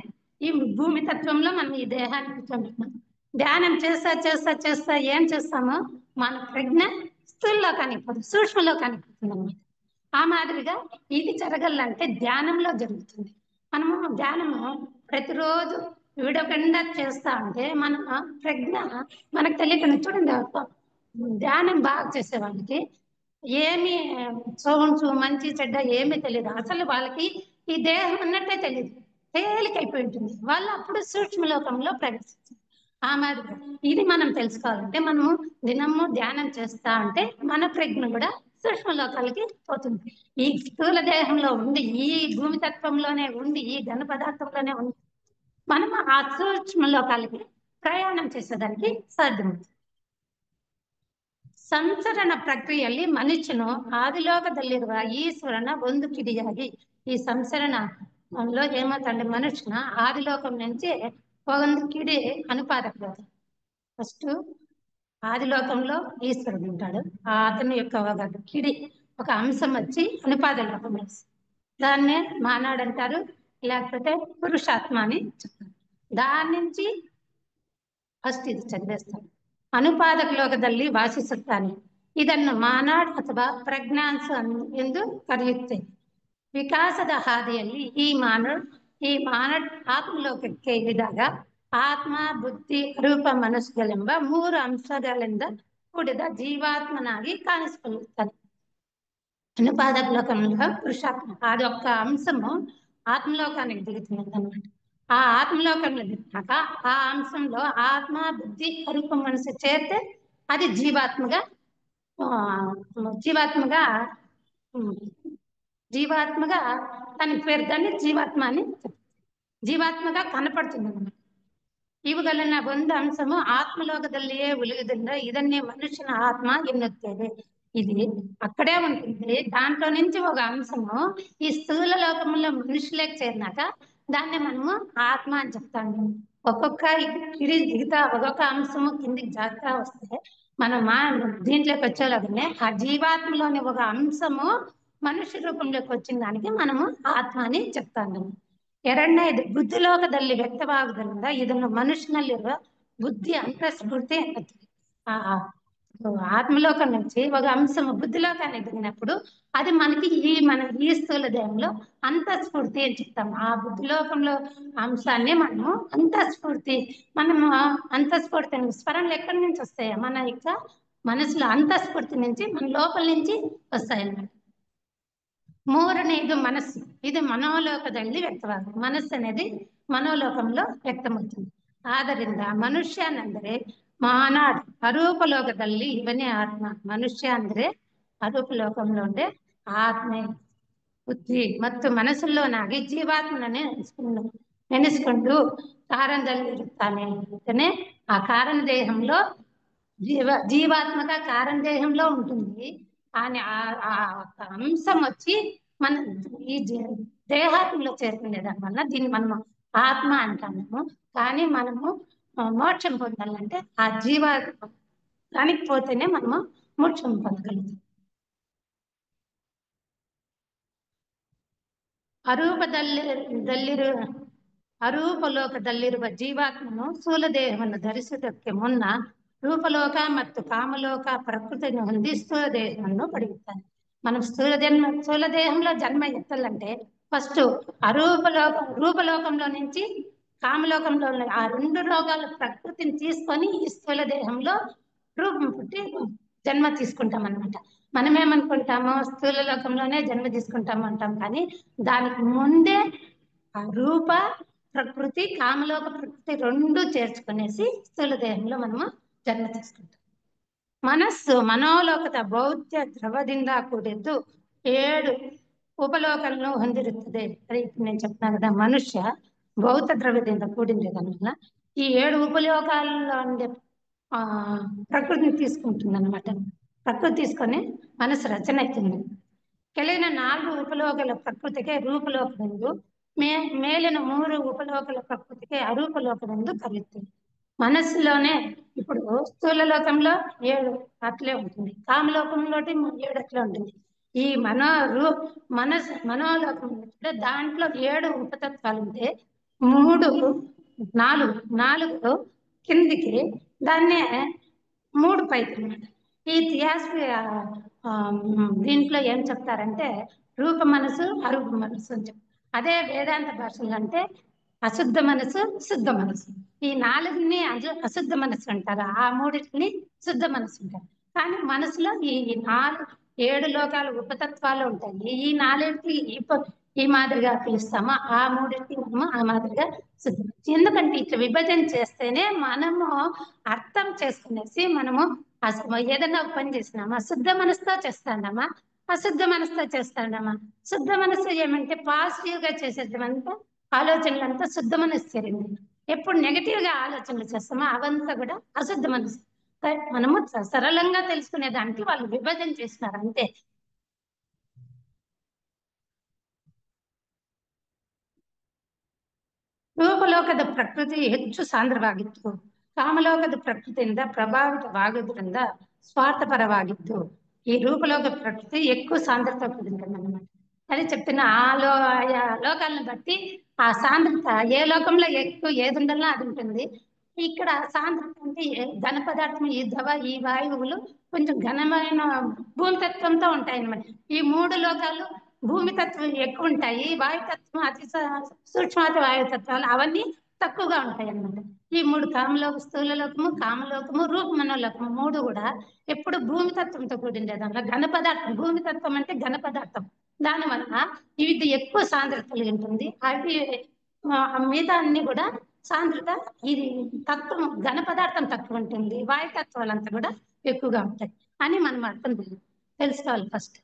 ఈ భూమి తత్వంలో మనం ఈ దేహాన్ని కూర్చోబెట్టినాం. ధ్యానం చేస్తా ఏం చేస్తామో మన ప్రజ్ఞ స్థూల లోకానికి పోతుంది, సూక్ష్మ లోకానికి పోతుంది అన్నమాట. ఆ మాదిరిగా ఇది జరగాలంటే ధ్యానంలో జరుగుతుంది. మనము ధ్యానము ప్రతిరోజు విడకుండా చేస్తా ఉంటే మన ప్రజ్ఞ మనకు తెలియకుండా, చూడండి ధ్యానం బాగా చేసే వాళ్ళకి ఏమి సౌండ్స్ మంచి చెడ్డ ఏమీ తెలియదు. అసలు వాళ్ళకి ఈ దేహం అన్నట్టే తెలియదు. తేలికైపోయి ఉంటుంది. వాళ్ళు అప్పుడు సూక్ష్మ లోకంలో ప్రవేశించారు. ఆ మాదిరి ఇది మనం తెలుసుకోవాలంటే మనము దినము ధ్యానం చేస్తా ఉంటే మన ప్రజ్ఞ కూడా సూక్ష్మ లోకాలకి పోతుంది. ఈ స్థూల దేహంలో ఉండి ఈ భూమి తత్వంలోనే ఉండి ఈ ఘన పదార్థంలోనే ఉండి మనము ఆ సూక్ష్మ లోకాలకి ಪ್ರಯಾಣ చేసేదానికి ಸಾಧ್ಯವಿದೆ. ಸಂಚರಣ ಪ್ರಕ್ರಿಯೆಯಲ್ಲಿ ಮನುಷ್ಯನು ಆದಿಲೋಕದಲ್ಲಿರುವ ಈಶ್ವರನ ಒಂದು ಕಿಡಿಯಾಗಿ ಈ ಸಂಚರಣలో ఏమవుతాడంటే మనుషున ఆదిలోకం నుంచి ಒಂದು కిడి అనుపాదకుడు. ఫస్ట్ ఆదిలోకంలో ఈశ్వరుడు ఉంటాడు. ఆ అతని యొక్క ఒక కిడి ఒక అంశం వచ్చి అనుపాద లోకం వేసి దాన్నే మానాడు అంటారు, లేకపోతే పురుషాత్మ అని చెప్తారు. దాని నుంచి ಫಸ್ಟ್ ಇದು ಚದಿವೇಸ್ತಾನೆ. ಅನುಪಾದಕ ಲೋಕದಲ್ಲಿ ವಾಸಿಸುತ್ತಾನೆ. ಇದನ್ನು ಮಾನಾಡ್ ಅಥವಾ ಪ್ರಜ್ಞಾಂಶ ಎಂದು ಕರೆಯುತ್ತೇವೆ. ವಿಕಾಸದ ಹಾದಿಯಲ್ಲಿ ಈ ಮಾನಡ್ ಆತ್ಮಲೋಕಕ್ಕೆ ಇಳಿದಾಗ ಆತ್ಮ, ಬುದ್ಧಿ, ರೂಪ, ಮನಸ್ಸುಗಳೆಂಬ 3 ಅಂಶಗಳಿಂದ ಕೂಡಿದ ಜೀವಾತ್ಮನಾಗಿ ಕಾಣಿಸಿಕೊಳ್ಳುತ್ತಾನೆ. అనుపాదక లోకంలో పురుషాత్మ అది ఒక్క అంశము ఆత్మలోకానికి దిగుతున్నది అన్నమాట. ఆ ఆత్మలోకంలో దిగినాక ఆ అంశంలో ఆత్మ, బుద్ధి, రూపం, మనసు చేరితే అది జీవాత్మగా జీవాత్మగా దాని పేరు దాన్ని జీవాత్మ అని జీవాత్మగా కనపడుతుంది అన్నమాట. ಇವುಗಳನ್ನ ಒಂದು ಅಂಶము ಆತ್ಮಲೋಕದಲ್ಲಿಯೇ ಉಳಿಯುವುದರಿಂದ ಇದನ್ನೇ ಮನುಷ್ಯನ ಆತ್ಮ ಎನ್ನುತ್ತೇವೆ. ఇది అక్కడే ఉంటుంది. దాంట్లో నుంచి ఒక అంశము ఈ స్థూల లోకంలో మనుషులకు చేరినాక దాన్ని మనము ఆత్మ అని చెప్తాము. ఒక్కొక్క కిడి దిగుతా ఒక్కొక్క అంశము కిందికి జాగ్రత్త వస్తే మనం దీంట్లోకి వచ్చేలాగానే ఆ జీవాత్మలోని ఒక అంశము మనుష్య రూపంలోకి వచ్చిన దానికి మనము ಆತ್ಮ అని చెప్తాము. ಎರಡನೇದು ಬುದ್ಧಿಲೋಕದಲ್ಲಿ ವ್ಯಕ್ತವಾಗುವುದರಿಂದ ಇದನ್ನು ಮನುಷ್ಯನಲ್ಲಿರುವ ಬುದ್ಧಿ ಅಂತಸ್ಫೂರ್ತಿ ಅನ್ನುತ್ತದೆ. ఆత్మలోకం నుంచి ఒక అంశం బుద్ధిలోకానికి దిగినప్పుడు అది మనకి ఈ స్థూల దేహంలో అంతఃస్ఫూర్తి అని చెప్తాం. ఆ బుద్ధిలోకంలో అంశాన్ని మనము అంతఃస్ఫూర్తి అంతఃస్ఫూర్తి స్మరణలు ఎక్కడి నుంచి వస్తాయి? మన యొక్క మనసులో అంతఃస్ఫూర్తి నుంచి మన లోపల నుంచి వస్తాయి అన్నమాట. ಮೂರನೇದು ಮನಸ್ಸು. ಇದು ಮನೋಲೋಕದಲ್ಲಿ ವ್ಯಕ್ತವಾಗುತ್ತೆ. ಮನಸ್ಸು అనేది మనోలోకంలో వ్యక్తమవుతుంది. ಆದ್ದರಿಂದ ಮನುಷ್ಯ ಅಂದರೆ ಮಾನಾಡ್ ಅರೂಪಲೋಕದಲ್ಲಿ ಇವನೇ ಆತ್ಮ. ಮನುಷ್ಯ ಅಂದ್ರೆ ಅರೂಪಲೋಕಂలో ఉండే ఆత్మే బుద్ధి ಮತ್ತು మనసుల్లోనాగి జీవాత్మనే నెನೆసుకుంటూ కారణದಲ್ಲಿ ఇరుತ್ತಾನೆ. అంటేనే ఆ కారణ దేహంలో జీవాత్మగా కారణ దేహంలో ఉంటుంది. అని ఆ అంశం వచ్చి మన ఈ దేహాత్మలో చేరుకునే దానివల్ల దీన్ని మనం ఆత్మ అంటాము. కానీ మనము మోక్షం పొందాలంటే ఆ దానికి పోతేనే మనము మోక్షం పొందగలుగుతాం. ಅರೂಪಲೋಕದಲ್ಲಿರುವ ಜೀವಾತ್ಮನು ಸ್ಥೂಲ ದೇಹವನ್ನು ಧರಿಸುವುದಕ್ಕೆ ಮುನ್ನ ರೂಪಲೋಕ ಮತ್ತು ಕಾಮಲೋಕ ಪ್ರಕೃತಿಯನ್ನು ಹೊಂದಿ ಸ್ಥೂಲ ದೇಹವನ್ನು ಪಡೆಯುತ್ತಾನೆ. మనం స్థూల దేహంలో జన్మ ఎత్తాలంటే ఫస్ట్ రూపలోకంలో నుంచి కామలోకంలో ఆ 2 లోకాల ప్రకృతిని తీసుకొని ఈ స్థూల దేహంలో రూపం పుట్టి జన్మ తీసుకుంటాం అనమాట. మనం ఏమనుకుంటామో స్థూల లోకంలోనే జన్మ తీసుకుంటాము అంటాం. కానీ దానికి ముందే ఆ రూప ప్రకృతి కామలోక ప్రకృతి 2 చేర్చుకునేసి స్థూల దేహంలో మనము జన్మ తీసుకుంటాం. ಮನಸ್ಸು ಮನೋಲೋಕದ ಭೌತ್ಯ ದ್ರವದಿಂದ ಕೂಡಿದ್ದು 7 ಉಪಲೋಕಗಳನ್ನು ಹೊಂದಿರುತ್ತದೆ. ಅದೇ ఇప్పుడు నేను చెప్తాను కదా, మనుష్య భౌత ద్రవ్యದಿಂದ కూడింది దానివల్ల ఈ 7 ఉపలోకాల్లో ఉండే ప్రకృతిని తీసుకుంటుంది అనమాట. ప్రకృతి తీసుకొని మనసు రచన అవుతుంది. ಕೆಳಗಿನ 4 ಉಪಲೋಕಗಳ ಪ್ರಕೃತಿಗೆ ರೂಪಲೋಕವೆಂದು ಮೇಲಿನ 3 ಉಪಲೋಕಗಳ ಪ್ರಕೃತಿಗೆ ಅರೂಪಲೋಕವೆಂದು ಕರೆಯುತ್ತೇವೆ. మనస్సులోనే ఇప్పుడు స్థూల లోకంలో 7 అట్లే ఉంటుంది, కామలోకంలో 7 అట్లే ఉంటుంది. ఈ మనోలోకం దాంట్లో 7 ఉపతత్వాలు ఉంటే 4 కిందికి దాన్నే 3 పైకి అన్నమాట. ఈ థియాసఫీ దీంట్లో ఏం చెప్తారంటే రూప మనసు అరూప మనసు అని చెప్తారు. అదే వేదాంత భాషలో అంటే అశుద్ధ మనసు శుద్ధ మనసు. ఈ 4ని అశుద్ధ మనసు అంటారు, ఆ 3ని శుద్ధ మనసు అంటారు. కానీ మనసులో ఈ 4 7 లోకాలు ఉపతత్వాలు ఉంటాయి. ఈ 4కి ఈ మాదిరిగా పిలుస్తాము. ఆ 3కి మనము ఆ మాదిరిగా ఎందుకంటే ఇట్లా విభజన చేస్తేనే మనము అర్థం చేసుకునేసి మనము ఏదైనా పని చేసినామా శుద్ధ మనసుతో చేస్తాండమా, అశుద్ధ మనసుతో చేస్తాండమా. శుద్ధ మనసు ఏమంటే పాజిటివ్ గా చేసేటంతా ఆలోచనలంతా శుద్ధ మనసు చేరింది. ఎప్పుడు నెగటివ్ గా ఆలోచనలు చేస్తామో అవంతా కూడా అశుద్ధ మనసు. మనము సరళంగా తెలుసుకునే దానికి వాళ్ళు విభజన చేసినారు అంతే. ರೂಪಲೋಕದ ಪ್ರಕೃತಿ ಹೆಚ್ಚು ಸಾಂದ್ರವಾಗಿತ್ತು. ಕಾಮಲೋಕದ ಪ್ರಕೃತಿಯಿಂದ ప్రభావితವಾಗುವುದರಿಂದ స్వార్థపరವಾಗಿತ್ತು. ఈ రూపలోక ప్రకృతి ఎక్కువ సాంద్రత కూడిందన్నమాట. అది చెప్తున్నా ఆయా లోకాలను బట్టి ఆ సాంద్రత ఏ లోకంలో ఎక్కువ ఏది ఉండాలో అది ఉంటుంది. ఇక్కడ సాంద్రత అంటే ఘన పదార్థం ఈ ఈ వాయువులు కొంచెం ఘనమైన భూమితత్వంతో ఉంటాయన్నమాట. ఈ 3 లోకాలు భూమి తత్వం ఎక్కువ ఉంటాయి, వాయుతత్వం అతి సూక్ష్మాతి వాయుతత్వాలు అవన్నీ తక్కువగా ఉంటాయి అన్నమాట. ఈ 3 కామలోక స్థూల లోకము, కామలోకము, రూప మనోలోకము 3 కూడా ఎప్పుడు భూమి తత్వంతో కూడిండే దాంట్లో ఘన పదార్థం. భూమి తత్వం అంటే ఘన పదార్థం. దానివల్ల ఇది ఎక్కువ సాంద్రత కలిగి ఉంటుంది. అవి మిగతా అన్ని కూడా సాంద్రత ఇది తత్వం ఘన పదార్థం తక్కువ ఉంటుంది, వాయుతత్వాలంతా కూడా ఎక్కువగా ఉంటాయి అని మనం అర్థం తెలుసుకోవాలి ఫస్ట్.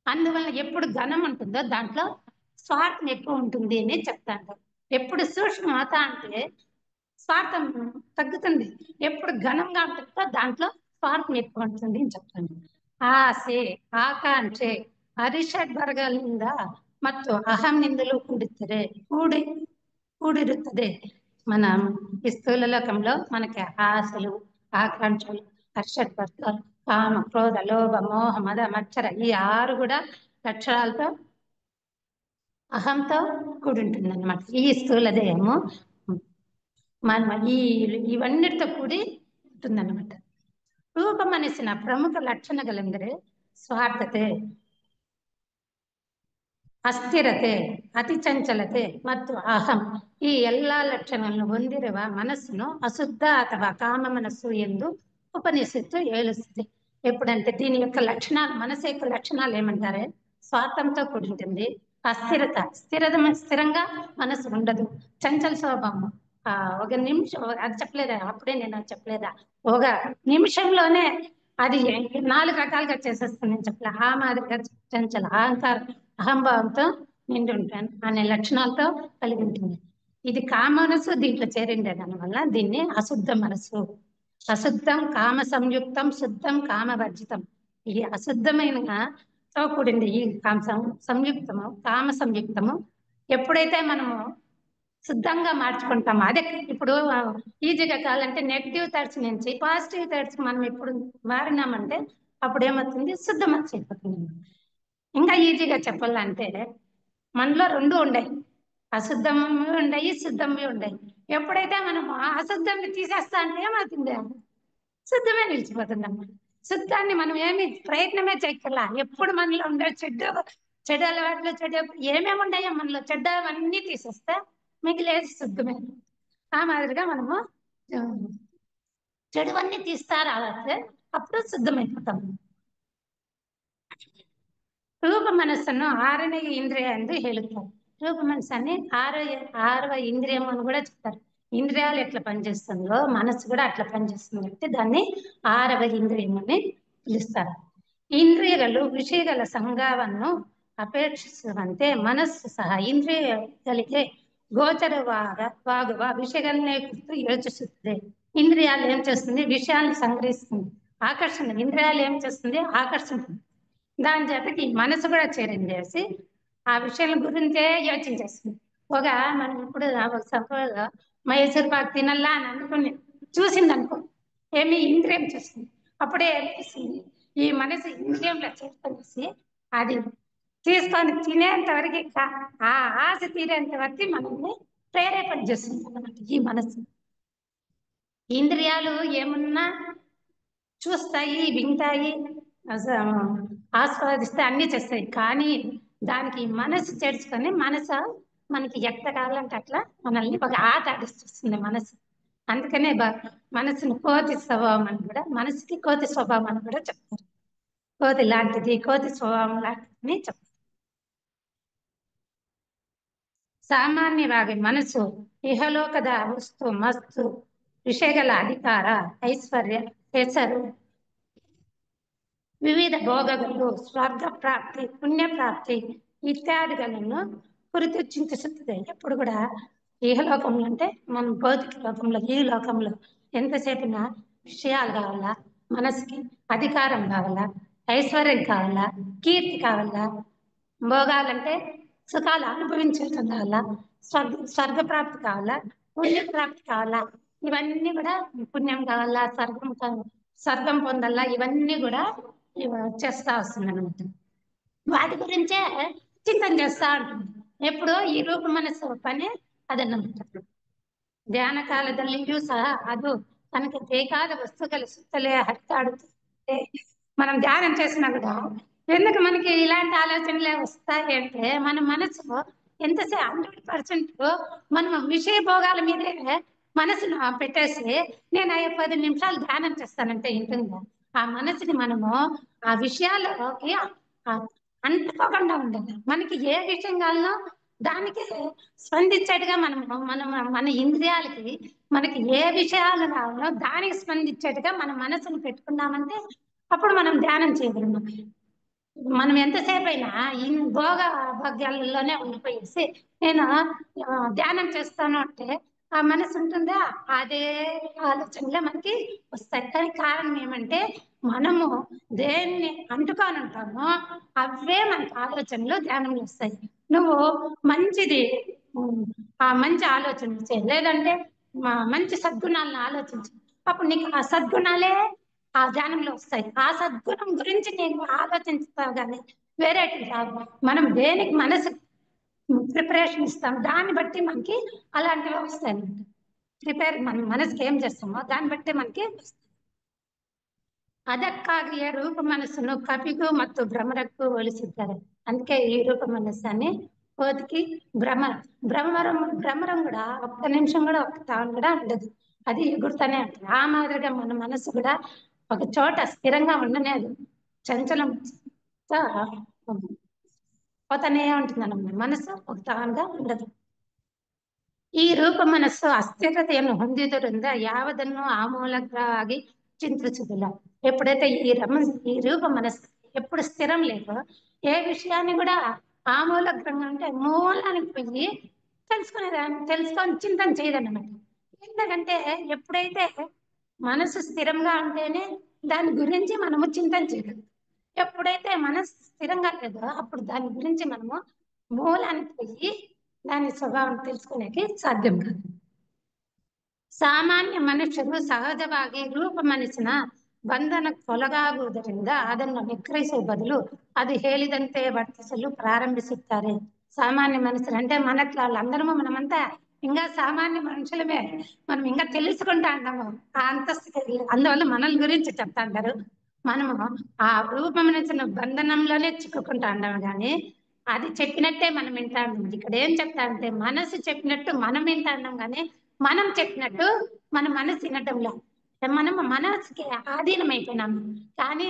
అందువల్ల ఎప్పుడు ఘనం ఉంటుందో దాంట్లో స్వార్థం ఎక్కువ ఉంటుంది అని చెప్తాను. ఎప్పుడు సూక్ష్మత అంటే స్వార్థం తగ్గుతుంది. ఎప్పుడు ఘనంగా ఉంటుందో దాంట్లో స్వార్థం ఎక్కువ ఉంటుంది అని చెప్తాను. ಆಸೆ, ಆಕಾಂಕ್ಷೆ, ಅರಿಷಡ್ ವರ್ಗಗಳಿಂದ ಮತ್ತು ಅಹಂನಿಂದಲೂ కూడిరుತ್ತದೆ. మన ఈ స్థూల లోకంలో మనకి ఆశలు, ఆకాంక్షలు, అరిషడ్ వర్గాలు, కామ, క్రోధ, లోభ, మోహ, మద, మచ్చర ఈ 6 కూడా లక్షణాలతో అహంతో కూడి ఉంటుంది అనమాట. ఈ స్థూల దేహము ఇవన్నిటితో కూడి ఉంటుందన్నమాట. ರೂಪ ಮನಸ್ಸಿನ ಪ್ರಮುಖ ಲಕ್ಷಣಗಳೆಂದರೆ ಸ್ವಾರ್ಥತೆ, ಅಸ್ಥಿರತೆ, ಅತಿ ಚಂಚಲತೆ ಮತ್ತು ಅಹಂ. ಈ ಎಲ್ಲಾ ಲಕ್ಷಣಗಳನ್ನು ಹೊಂದಿರುವ ಮನಸ್ಸುను అశుద్ధ ಅಥವಾ కామ మనస్సు ಎಂದು ఉపనిషత్తు ಹೇಳುತ್ತದೆ. ఎప్పుడంటే దీని యొక్క లక్షణాలు, మనసు యొక్క లక్షణాలు ఏమంటారే స్వార్థంతో కూడి ఉంటుంది, అస్థిరత, స్థిరంగా మనసు ఉండదు, చంచల స్వభావం. ఒక నిమిషం అది చెప్పలేదా, అప్పుడే నేను అది చెప్పలేదా, ఒక నిమిషంలోనే అది 4 రకాలుగా చేసేస్తుంది అని చెప్పలే. ఆ మాదిరిగా చంచల అహంకారం, అహంభావంతో నిండి ఉంటాను అనే లక్షణాలతో కలిగి ఉంటుంది. ఇది కామ మనసు దీంట్లో చేరిండే దానివల్ల దీన్ని అశుద్ధ మనసు. అశుద్ధం కామ సంయుక్తం, శుద్ధం కామవర్జితం. ఈ అశుద్ధమైన తో కూడింది ఈ సంయుక్తము, కామ సంయుక్తము ఎప్పుడైతే మనము శుద్ధంగా మార్చుకుంటాము, అదే ఇప్పుడు ఈజీగా కావాలంటే నెగిటివ్ థాట్స్ నుంచి పాజిటివ్ థాట్స్ మనం ఇప్పుడు మారినామంటే అప్పుడు ఏమవుతుంది, శుద్ధ మనసు అయిపోతుంది. ఇంకా ఈజీగా చెప్పాలంటే మనలో 2 ఉన్నాయి, అశుద్ధము ఉన్నాయి, శుద్ధము ఉన్నాయి. ఎప్పుడైతే మనం అశుద్ధాన్ని తీసేస్తా అంటే ఏమవుతుంది, శుద్ధమే నిలిచిపోతుంది అన్నమాట. శుద్ధాన్ని మనం ఏమి ప్రయత్నమే చేయక్కర్లా. ఎప్పుడు మనలో ఉండే చెడు అలవాట్లు, చెడు ఏమేమి ఉన్నాయో మనలో చెడ్డవన్నీ తీసేస్తే మిగిలేది శుద్ధమే. ఆ మాదిరిగా మనము చెడువన్నీ తీస్తా రావాలి, అప్పుడు శుద్ధమైపోతాము. ರೂಪ ಮನಸ್ಸನ್ನು 6ನೇ ಇಂದ್ರಿಯ ಎಂದು ಹೇಳುತ್ತಾರೆ. రూప మనసు అని 6వ ఇంద్రియం అని కూడా చెప్తారు. ఇంద్రియాలు ఎట్లా పనిచేస్తుందో మనసు కూడా అట్లా పనిచేస్తుంది అంటే దాన్ని 6వ ఇంద్రియం అని పిలుస్తారు. ಇಂದ್ರಿಯಗಳು ವಿಷಯಗಳ ಸಂಘವನ್ನು ಅಪೇಕ್ಷಿಸುವಂತೆ ಮನಸ್ಸು ಸಹ ಇಂದ್ರಿಯಗಳಿಗೆ ಗೋಚರವಾಗುವ విషయాలనే గుర్తు యోచిస్తుంది. ఇంద్రియాలు ఏం చేస్తుంది, విషయాన్ని సంగ్రహిస్తుంది. ఆకర్షణ, ఇంద్రియాలు ఏం చేస్తుంది, ఆకర్షిస్తుంది. దాని చేతకి మనసు కూడా చేసి ఆ విషయాల గురించే యోచించేస్తుంది. మనం ఇప్పుడు సపోజ్ మైసూర్ పాక్ తినల్లా అని అనుకుని చూసింది అనుకో, ఏమి ఇంద్రియం చూస్తుంది, అప్పుడే అనిపిస్తుంది ఈ మనసు ఇంద్రియంలో చేసి అది తీసుకొని తినేంత వరకు ఆ ఆశ తీరేంత వరకు మనల్ని ప్రేరేపణ చేస్తుంది అన్నమాట ఈ మనసు. ఇంద్రియాలు ఏమున్నా చూస్తాయి, వింటాయి, ఆస్వాదిస్తే అన్ని చేస్తాయి. కానీ దానికి మనసు చేర్చుకొని మనసు మనకి ఎట్లా కావాలంటే అట్లా మనల్ని ఒక ఆట ఆడిస్తుంది మనసు. అందుకనే మనసును కోతి స్వభావం అని కూడా, మనసుకి కోతి స్వభావం అని కూడా చెప్తారు. కోతి లాంటిది, కోతి స్వభావం లాంటిది చెప్తారు. ಸಾಮಾನ್ಯವಾಗಿ ಮನಸ್ಸು ಇಹಲೋಕದ ವಸ್ತು ಮಸ್ತು ವಿಷಯಗಳ ಅಧಿಕಾರ ಐಶ್ವರ್ಯ ಹೆಸರು ವಿವಿಧ ಭೋಗಗಳು ಸ್ವರ್ಗ ಪ್ರಾಪ್ತಿ ಪುಣ್ಯ ಪ್ರಾಪ್ತಿ ఇత్యాదిಗಳನ್ನು కురితి చింతిస్తుంది. ఎప్పుడు కూడా ఇహలోకంలో అంటే మనం భౌతిక లోకంలో, ఈ లోకంలో ఎంతసేపున విషయాలు కావాలా, మనసుకి అధికారం కావాలా, ఐశ్వర్యం కావాలా, కీర్తి కావాలా, భోగాలంటే సుఖాలు అనుభవించటం కావాలా, స్వర్గప్రాప్తి కావాలా, పుణ్యప్రాప్తి కావాలా, ఇవన్నీ కూడా పుణ్యం కావాలా, స్వర్గం పొందాలా, ఇవన్నీ కూడా చేస్తా వస్తుంది అనమాట. వాటి గురించే చింతన చేస్తా ఉంటుంది. ఎప్పుడు ఈ రూప మనస్సు పని ಅದನ್ನమాట. ಧ್ಯಾನ ಕಾಲದಲ್ಲಿಯೂ ಸಹ ಅದು తనకి ಬೇಕಾದ వస్తువుల సుత్తలే హరితాడుతుంటే మనం ధ్యానం చేసినా కూడా ఎందుకు మనకి ఇలాంటి ఆలోచనలే వస్తాయి అంటే మన మనసు ఎంతసేపు 100% మనం విషయ భోగాల మీదే మనసును పెట్టేసి నేను 10 నిమిషాలు ధ్యానం చేస్తానంటే ఉంటుందా? ఆ మనసుని మనము ఆ విషయాలకి అంటుకోకుండా ఉండాలి. మనకి ఏ విషయం కావాలనో దానికి స్పందించేట్టుగా మన ఇంద్రియాలకి మనకి ఏ విషయాలు కావాలో దానికి స్పందించేట్టుగా మన మనసును పెట్టుకున్నామంటే అప్పుడు మనం ధ్యానం చేయగలం. మనం ఎంతసేపు అయినా భోగ భాగ్యాలలోనే ఉండిపోయేసి నేను ధ్యానం చేస్తాను అంటే ఆ మనసు ఉంటుందా, అదే ఆలోచనలే మనకి వస్తాయి. కానీ కారణం ఏమంటే మనము దేన్ని అంటుకొని ఉంటామో అవే మనకి ఆలోచనలు ధ్యానంలో వస్తాయి. నువ్వు మంచిది ఆ మంచి ఆలోచన చేయి, లేదంటే మంచి సద్గుణాలను ఆలోచించు, అప్పుడు నీకు ఆ సద్గుణాలే ఆ ధ్యానంలో వస్తాయి. ఆ సద్గుణం గురించి నేను ఆలోచిస్తావు కానీ వేరేటి రావు. మనం దేనికి మనసు ప్రిపరేషన్ ఇస్తాం దాన్ని బట్టి మనకి అలాంటివి వస్తాయి అనమాట. మన మనసుకి ఏం చేస్తామో దాన్ని బట్టి మనకి వస్తాయి. ಅದಕ್ಕಾಗಿಯೇ ರೂಪ ಮನಸ್ಸನ್ನು ಕಪಿಗೂ ಮತ್ತು ಭ್ರಮರಕ್ಕೂ ಹೋಲಿಸಿದ್ದಾರೆ. అందుకే ఈ రూప మనస్సాన్ని కోతికి భ్రమరం కూడా ఒక్క నిమిషం కూడా ఒక్క తాను కూడా ఉండదు, అది ఎగురుతానే ఉంటుంది. ఆ మాదిరిగా మన మనసు కూడా ఒక చోట స్థిరంగా ఉండనేది, చంచలం పోతానే ఉంటుంది అన్నమాట. మనసు ఒక తానుగా ఉండదు. ಈ ರೂಪ ಮನಸ್ಸು ಅಸ್ಥಿರತೆಯನ್ನು ಹೊಂದಿದ್ದರಿಂದ ಯಾವುದನ್ನು ಆಮೂಲಕವಾಗಿ చింతించదుల. ఎప్పుడైతే ఈ రూప మనస్సు ఎప్పుడు స్థిరం లేదో ఏ విషయాన్ని కూడా ఆమూలగ్రంగా అంటే మూలానికి పోయి తెలుసుకొని చింతన చేయదన్నమాట. ఎందుకంటే ఎప్పుడైతే మనసు స్థిరంగా ఉంటేనే దాని గురించి మనము చింతన చేయగలం. ఎప్పుడైతే మనసు స్థిరంగా లేదో అప్పుడు దాని గురించి మనము మూలానికి పోయి దాని స్వభావం తెలుసుకునేకి సాధ్యం కాదు. ಸಾಮಾನ್ಯ ಮನುಷ್ಯರು ಸಹಜವಾಗಿ ರೂಪ ಮನಸ್ಸಿನ ಬಂಧನಕ್ಕೊಳಗಾಗುವುದರಿಂದ ಅದನ್ನು ನಿಗ್ರಹಿಸುವ ಬದಲು ಅದು ಹೇಳಿದಂತೆ ವರ್ತಿಸಲು ప్రారంభిಸುತ್ತಾರೆ. సామాన్య మనుషులు అంటే మనకు వాళ్ళందరము మనమంతా ఇంకా సామాన్య మనుషులమే, మనం ఇంకా తెలుసుకుంటా ఉంటాము ఆ అంతస్తుకి. అందువల్ల మనల్ని గురించి చెప్తా అంటారు. మనము ఆ రూపమనిచ్చిన బంధనంలోనే చిక్కుకుంటా ఉంటాము కానీ అది చెప్పినట్టే మనం వింటా ఉన్నాం. ఇక్కడ ఏం చెప్తా అంటే మనసు చెప్పినట్టు మనం వింటా ఉన్నాం కానీ మనం చెప్పినట్టు మన మనసు వినటంలో మనం మనసుకి ఆధీనం అయిపోయినాము కానీ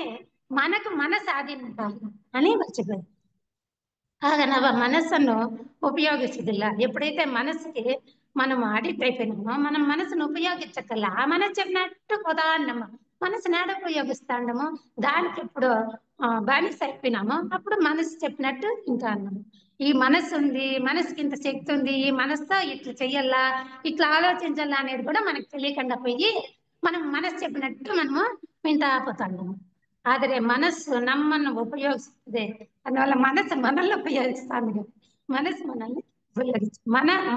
మనకు మనసు ఆధీనం కాదు అని మర్చిపోయింది. ಆಗ ನಾವು ಮನಸ್ಸನ್ನು ಉಪಯೋಗಿಸುವುದಿಲ್ಲ. ఎప్పుడైతే మనసుకి మనం అడిక్ట్ అయిపోయినామో మనం మనసును ఉపయోగించక్కల ఆ మనసు చెప్పినట్టు పోతా ఉన్నాము, మనసుని ఆడ ఉపయోగిస్తాము. దానికి ఎప్పుడు బానిస అయిపోయినామో అప్పుడు మనసు చెప్పినట్టు వింటా ఉన్నాము. ఈ మనసు ఉంది, మనసుకి ఇంత శక్తి ఉంది, ఈ మనసుతో ఇట్లా చెయ్యాలా, ఇట్లా ఆలోచించాలా అనేది కూడా మనకు తెలియకుండా పోయి మనం మనసు చెప్పినట్టు మనము వింటా పోతాము. ಆದರೆ ಮನಸ್ಸು ನಮ್ಮನ್ನು ಉಪಯೋಗಿಸುತ್ತದೆ. అందువల్ల మనసు మనల్ని ఉపయోగిస్తాను. మనసు మనల్ని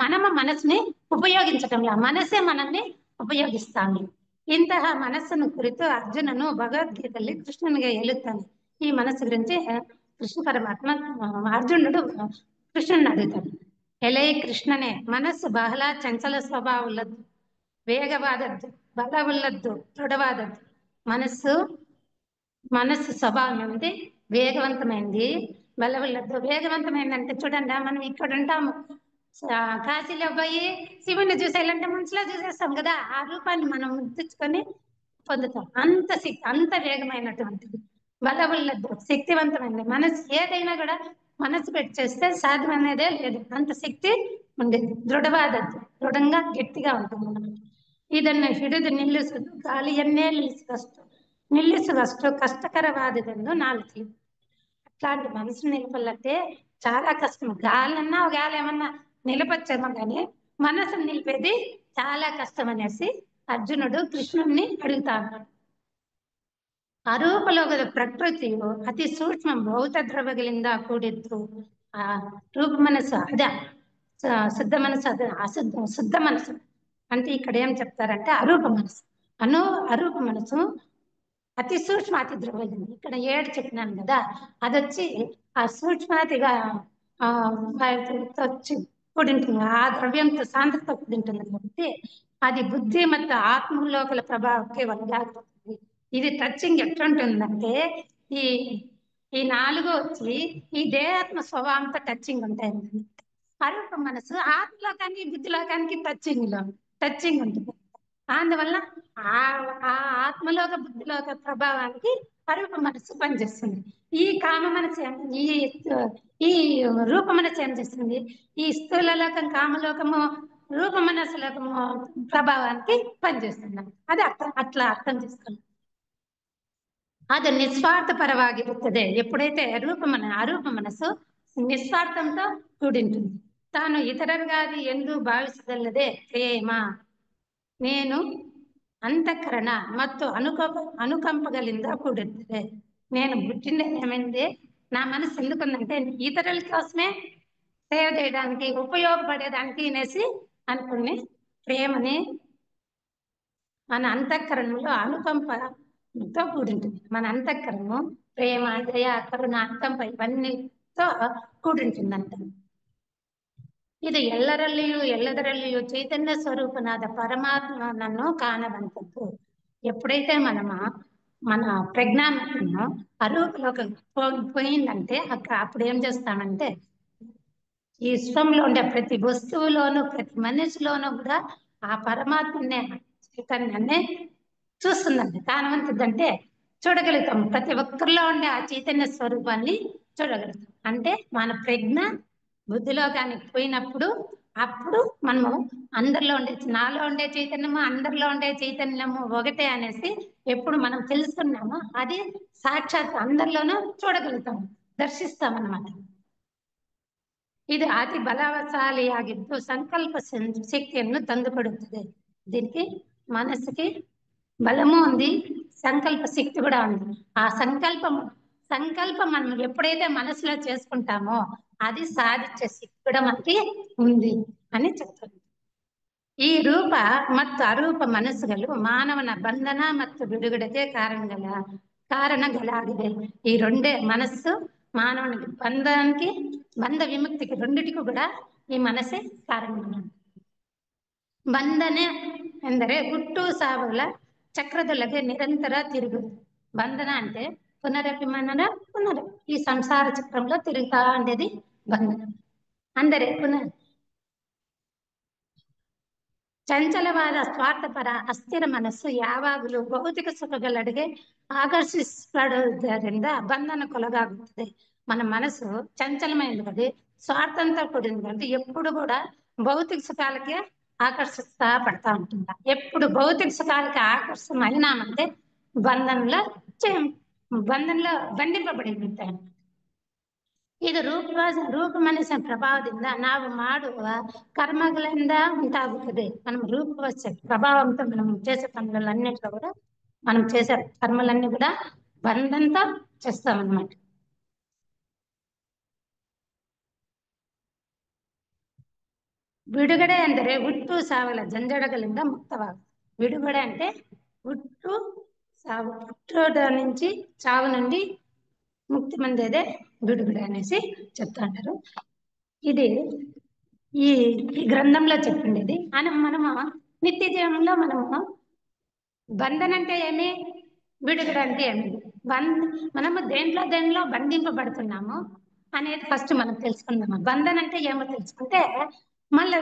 మనము మనసుని ఉపయోగించటంలా మనసే మనల్ని ఉపయోగిస్తాను. ఇంತಹ మనస్సును ಕುರಿತು అర్జునను భగవద్గీతಲ್ಲಿ కృష్ణునిగా ಹೇಳುತ್ತಾನೆ. ఈ మనసు గురించి కృష్ణ పరమాత్మ అర్జునుడు కృష్ణుని అడుగుతాడు. ఎలై కృష్ణనే, మనస్సు బహಳ ಚಂಚಲ ಸ್ವಭಾವ ಉಳ್ಳದ್ದು, ವೇಗವಾದದ್ದು, ಬಲವುಳ್ಳದ್ದು, ದೃಢವಾದದ್ದು. మనస్సు స్వభావం ఏమిటి? వేగవంతమైంది, బలవుల్లద్దు. వేగవంతమైంది అంటే చూడండి, మనం ఇక్కడ ఉంటాము, కాశీలో పోయి శివుని చూసేయాలంటే మనసులో చూసేస్తాం కదా, ఆ రూపాన్ని మనం ముద్రించుకొని పొందుతాం. అంత శక్తి, అంత వేగమైనటువంటిది, బలముల్లదు, శక్తివంతమైనది. మనసు ఏదైనా కూడా మనసు పెట్టి చేస్తే సాధ్యం అనేదే లేదు. అంత శక్తి ఉండేది. దృఢవాదದ್ದು, దృఢంగా గట్టిగా ఉంటుంది అన్నమాట. ಇದನ್ನು ಹಿಡಿದು ನಿಲ್ಲಿಸುವುದು ಗಾಳಿಯನ್ನೇ ನಿಲ್ಲಿಸುವಷ್ಟು కష్టకరವಾದುದೆಂದು నాకు ತಿಳಿದು. అట్లాంటి మనసును నిలపాలంటే చాలా కష్టం. గాలన్నా గాలి ఏమన్నా నిలపచ్చేమో కానీ మనసును నిలిపేది చాలా కష్టం అనేసి అర్జునుడు కృష్ణుడిని అడుగుతా ఉన్నాడు. ಅರೂಪಲೋಕದ ಪ್ರಕೃತಿಯು ಅತಿ ಸೂಕ್ಷ್ಮ ಭೌತ ದ್ರವ್ಯಗಳಿಂದ ಕೂಡಿದ್ದು. ಆ ರೂಪ మనసు అదే శుద్ధ మనసు, అదే శుద్ధ మనసు అంటే ఇక్కడ ఏం చెప్తారంటే అరూప మనసు. అరూప మనసు అతి సూక్ష్మ అతి ద్రవ్యం. ఇక్కడ 7 చెప్పినాను కదా, అది వచ్చి ఆ సూక్ష్మాతిగా వచ్చి కూడింటుంది, ఆ ద్రవ్యంతో సాంద్రత కూడింటుంది కాబట్టి అది బుద్ధి ಮತ್ತು ఆత్మలోకల ప్రభావಕ್ಕೆ ఒళ్ళాగుతుంది. ఇది టచింగ్ ఎట్లుంటుందంటే ఈ ఈ 4 వచ్చి ఈ దేహాత్మ స్వభావంతో టచింగ్ ఉంటాయి. అరూప మనసు ఆత్మలోకానికి బుద్ధిలోకానికి టచింగ్ ఉంటుంది. అందువల్ల ఆ ఆత్మలోక బుద్ధిలోక ప్రభావానికి అరూప మనసు పనిచేస్తుంది. ఈ కామ మనసు ఈ రూప మనసు ఏం చేస్తుంది, ఈ స్థూల లోకం కామలోకము రూప మనసులోకము ప్రభావానికి పనిచేస్తుంది. అది అట్లా అర్థం చేసుకోండి. ಅದು నిస్వార్థపరವಾಗಿರುತ್ತದೆ. ఎప్పుడైతే అరూప మనసు నిస్వార్థంతో కూడింటుంది. తాను ఇతరులుగాది ಎಂದು భావిಸದಲ್ಲದೆ ప్రేమ, నేను, ಅಂತಃಕರಣ ಮತ್ತು ಅನುಕಂಪಗಳಿಂದ ಕೂಡಿರುತ್ತದೆ. నేను పుట్టిందేమైంది, నా మనసు ఎందుకుందంటే ఇతరుల కోసమే సేవ చేయడానికి, ఉపయోగపడేదానికి అనేసి అనుకుని ప్రేమని మన అంతఃకరణంలో అనుకంపతో కూడింటుంది. మన అంతఃకరణము ప్రేమ, దయ, కరుణ, అనుకంప ఇవన్నీతో కూడింటుందంట. ಇದು ಎಲ್ಲದರಲ್ಲಿಯೂ చైతన్య స్వరూపనాద పరమాత్మను కానవంతದ್ದು. ఎప్పుడైతే మన ప్రజ్ఞానము అరూపలోకి పోయిందంటే అప్పుడు ఏం చేస్తామంటే ఈ విశ్వంలో ఉండే ప్రతి వస్తువులోనూ ప్రతి మనిషిలోనూ కూడా ఆ పరమాత్మనే చైతన్యాన్ని చూస్తుందండి. కానవంతదంటే చూడగలుగుతాం. ప్రతి ఒక్కరిలో ఉండే ఆ చైతన్య స్వరూపాన్ని చూడగలుగుతాం. అంటే మన ప్రజ్ఞ బుద్ధిలో కానీ పోయినప్పుడు అప్పుడు మనము అందరిలో ఉండే, నాలో ఉండే చైతన్యము అందరిలో ఉండే చైతన్యము ఒకటే అనేసి ఎప్పుడు మనం తెలుసుకున్నామో అది సాక్షాత్ అందరిలోనూ చూడగలుగుతాము, దర్శిస్తాం అన్నమాట. ఇది అతి బలశాలిಯಾಗಿದ್ದು సంకల్ప శక్తిಯನ್ನು ತಂದುಕೊಡುತ್ತದೆ. దీనికి మనసుకి బలము ఉంది, సంకల్ప శక్తి కూడా ఉంది. ఆ సంకల్పం మనం ఎప్పుడైతే మనసులో చేసుకుంటామో అది సాధించే శక్తి కూడా మనకి ఉంది అని చెప్తారు. ಈ ರೂಪ ಮತ್ತು ಅರೂಪ ಮನಸ್ಸುಗಳು ಮಾನವನ ಬಂಧನ ಮತ್ತು ಬಿಡುಗಡೆಗೆ కారణగలాగిವೆ. ఈ రెండే మనస్సు మానవునికి బంధ విముక్తికి రెండిటికి కూడా ఈ మనసే కారణం. ಬಂಧನೆ ಎಂದರೆ ಹುಟ್ಟು ಸಾವುಗಳ ಚಕ್ರದೊಳಗೆ నిరంతర తిరుగుడు. బంధన అంటే పునరపి ఈ సంసార చక్రంలో తిరుగుతా ఉండేది బంధనం. ಅಂದರೆ ಚಂಚಲವಾದ ಸ್ವಾರ್ಥಪರ ಅಸ್ಥಿರ ಮನಸ್ಸು ಯಾವಾಗಲೂ ಭೌತಿಕ ಸುಖಗಳೆಡೆಗೆ ఆకర్షించబడుదರಿಂದ బంధనకొలగాగుతుంది. మన మనసు చంచలమైనది కదా, స్వార్థంతో కూడింది అంటే ఎప్పుడు కూడా భౌతిక సుఖాలకే ఆకర్షిస్తా పడతా ఉంటుంది. ఎప్పుడు భౌతిక సుఖాలకి ఆకర్షణమైనామంటే బంధంలో ಬಂಧಿಸಬಡಿ ఉంటాయి. ಇದು ರೂಪ ಮನಸ್ಸಿನ ಪ್ರಭಾವದಿಂದ ನಾವು ಮಾಡುವ కర్మಗಳಿಂದ ఉంటాగుతుంది. మనం రూపవశ ప్రభావంతో మనం చేసే పనులన్నింటిలో కూడా మనం చేసే కర్మలన్నీ కూడా బంధంతో చేస్తామన్నమాట. ಬಿಡುಗಡೆ ಅಂದರೆ ಹುಟ್ಟು ಸಾವಲ ಜಂಜಡಗಳಿಂದ ಮುಕ್ತವಾಗುವುದು. ಬಿಡುಗಡೆ అంటే ಹುಟ್ಟು సావు, పుట్టుట నుంచి చావు నుండి ముక్తి పొందేదే బిడుగుడు అనేసి చెప్తాంటారు. ఇది ఈ గ్రంథంలో చెప్పిండేది. మనము నిత్య జీవనంలో మనము బంధన అంటే ఏమి, బిడుగుడు అంటే ఏమి, మనము దేంట్లో బంధింపబడుతున్నాము అనేది ఫస్ట్ మనం తెలుసుకుందాము. బంధన అంటే ఏమో తెలుసుకుంటే మళ్ళీ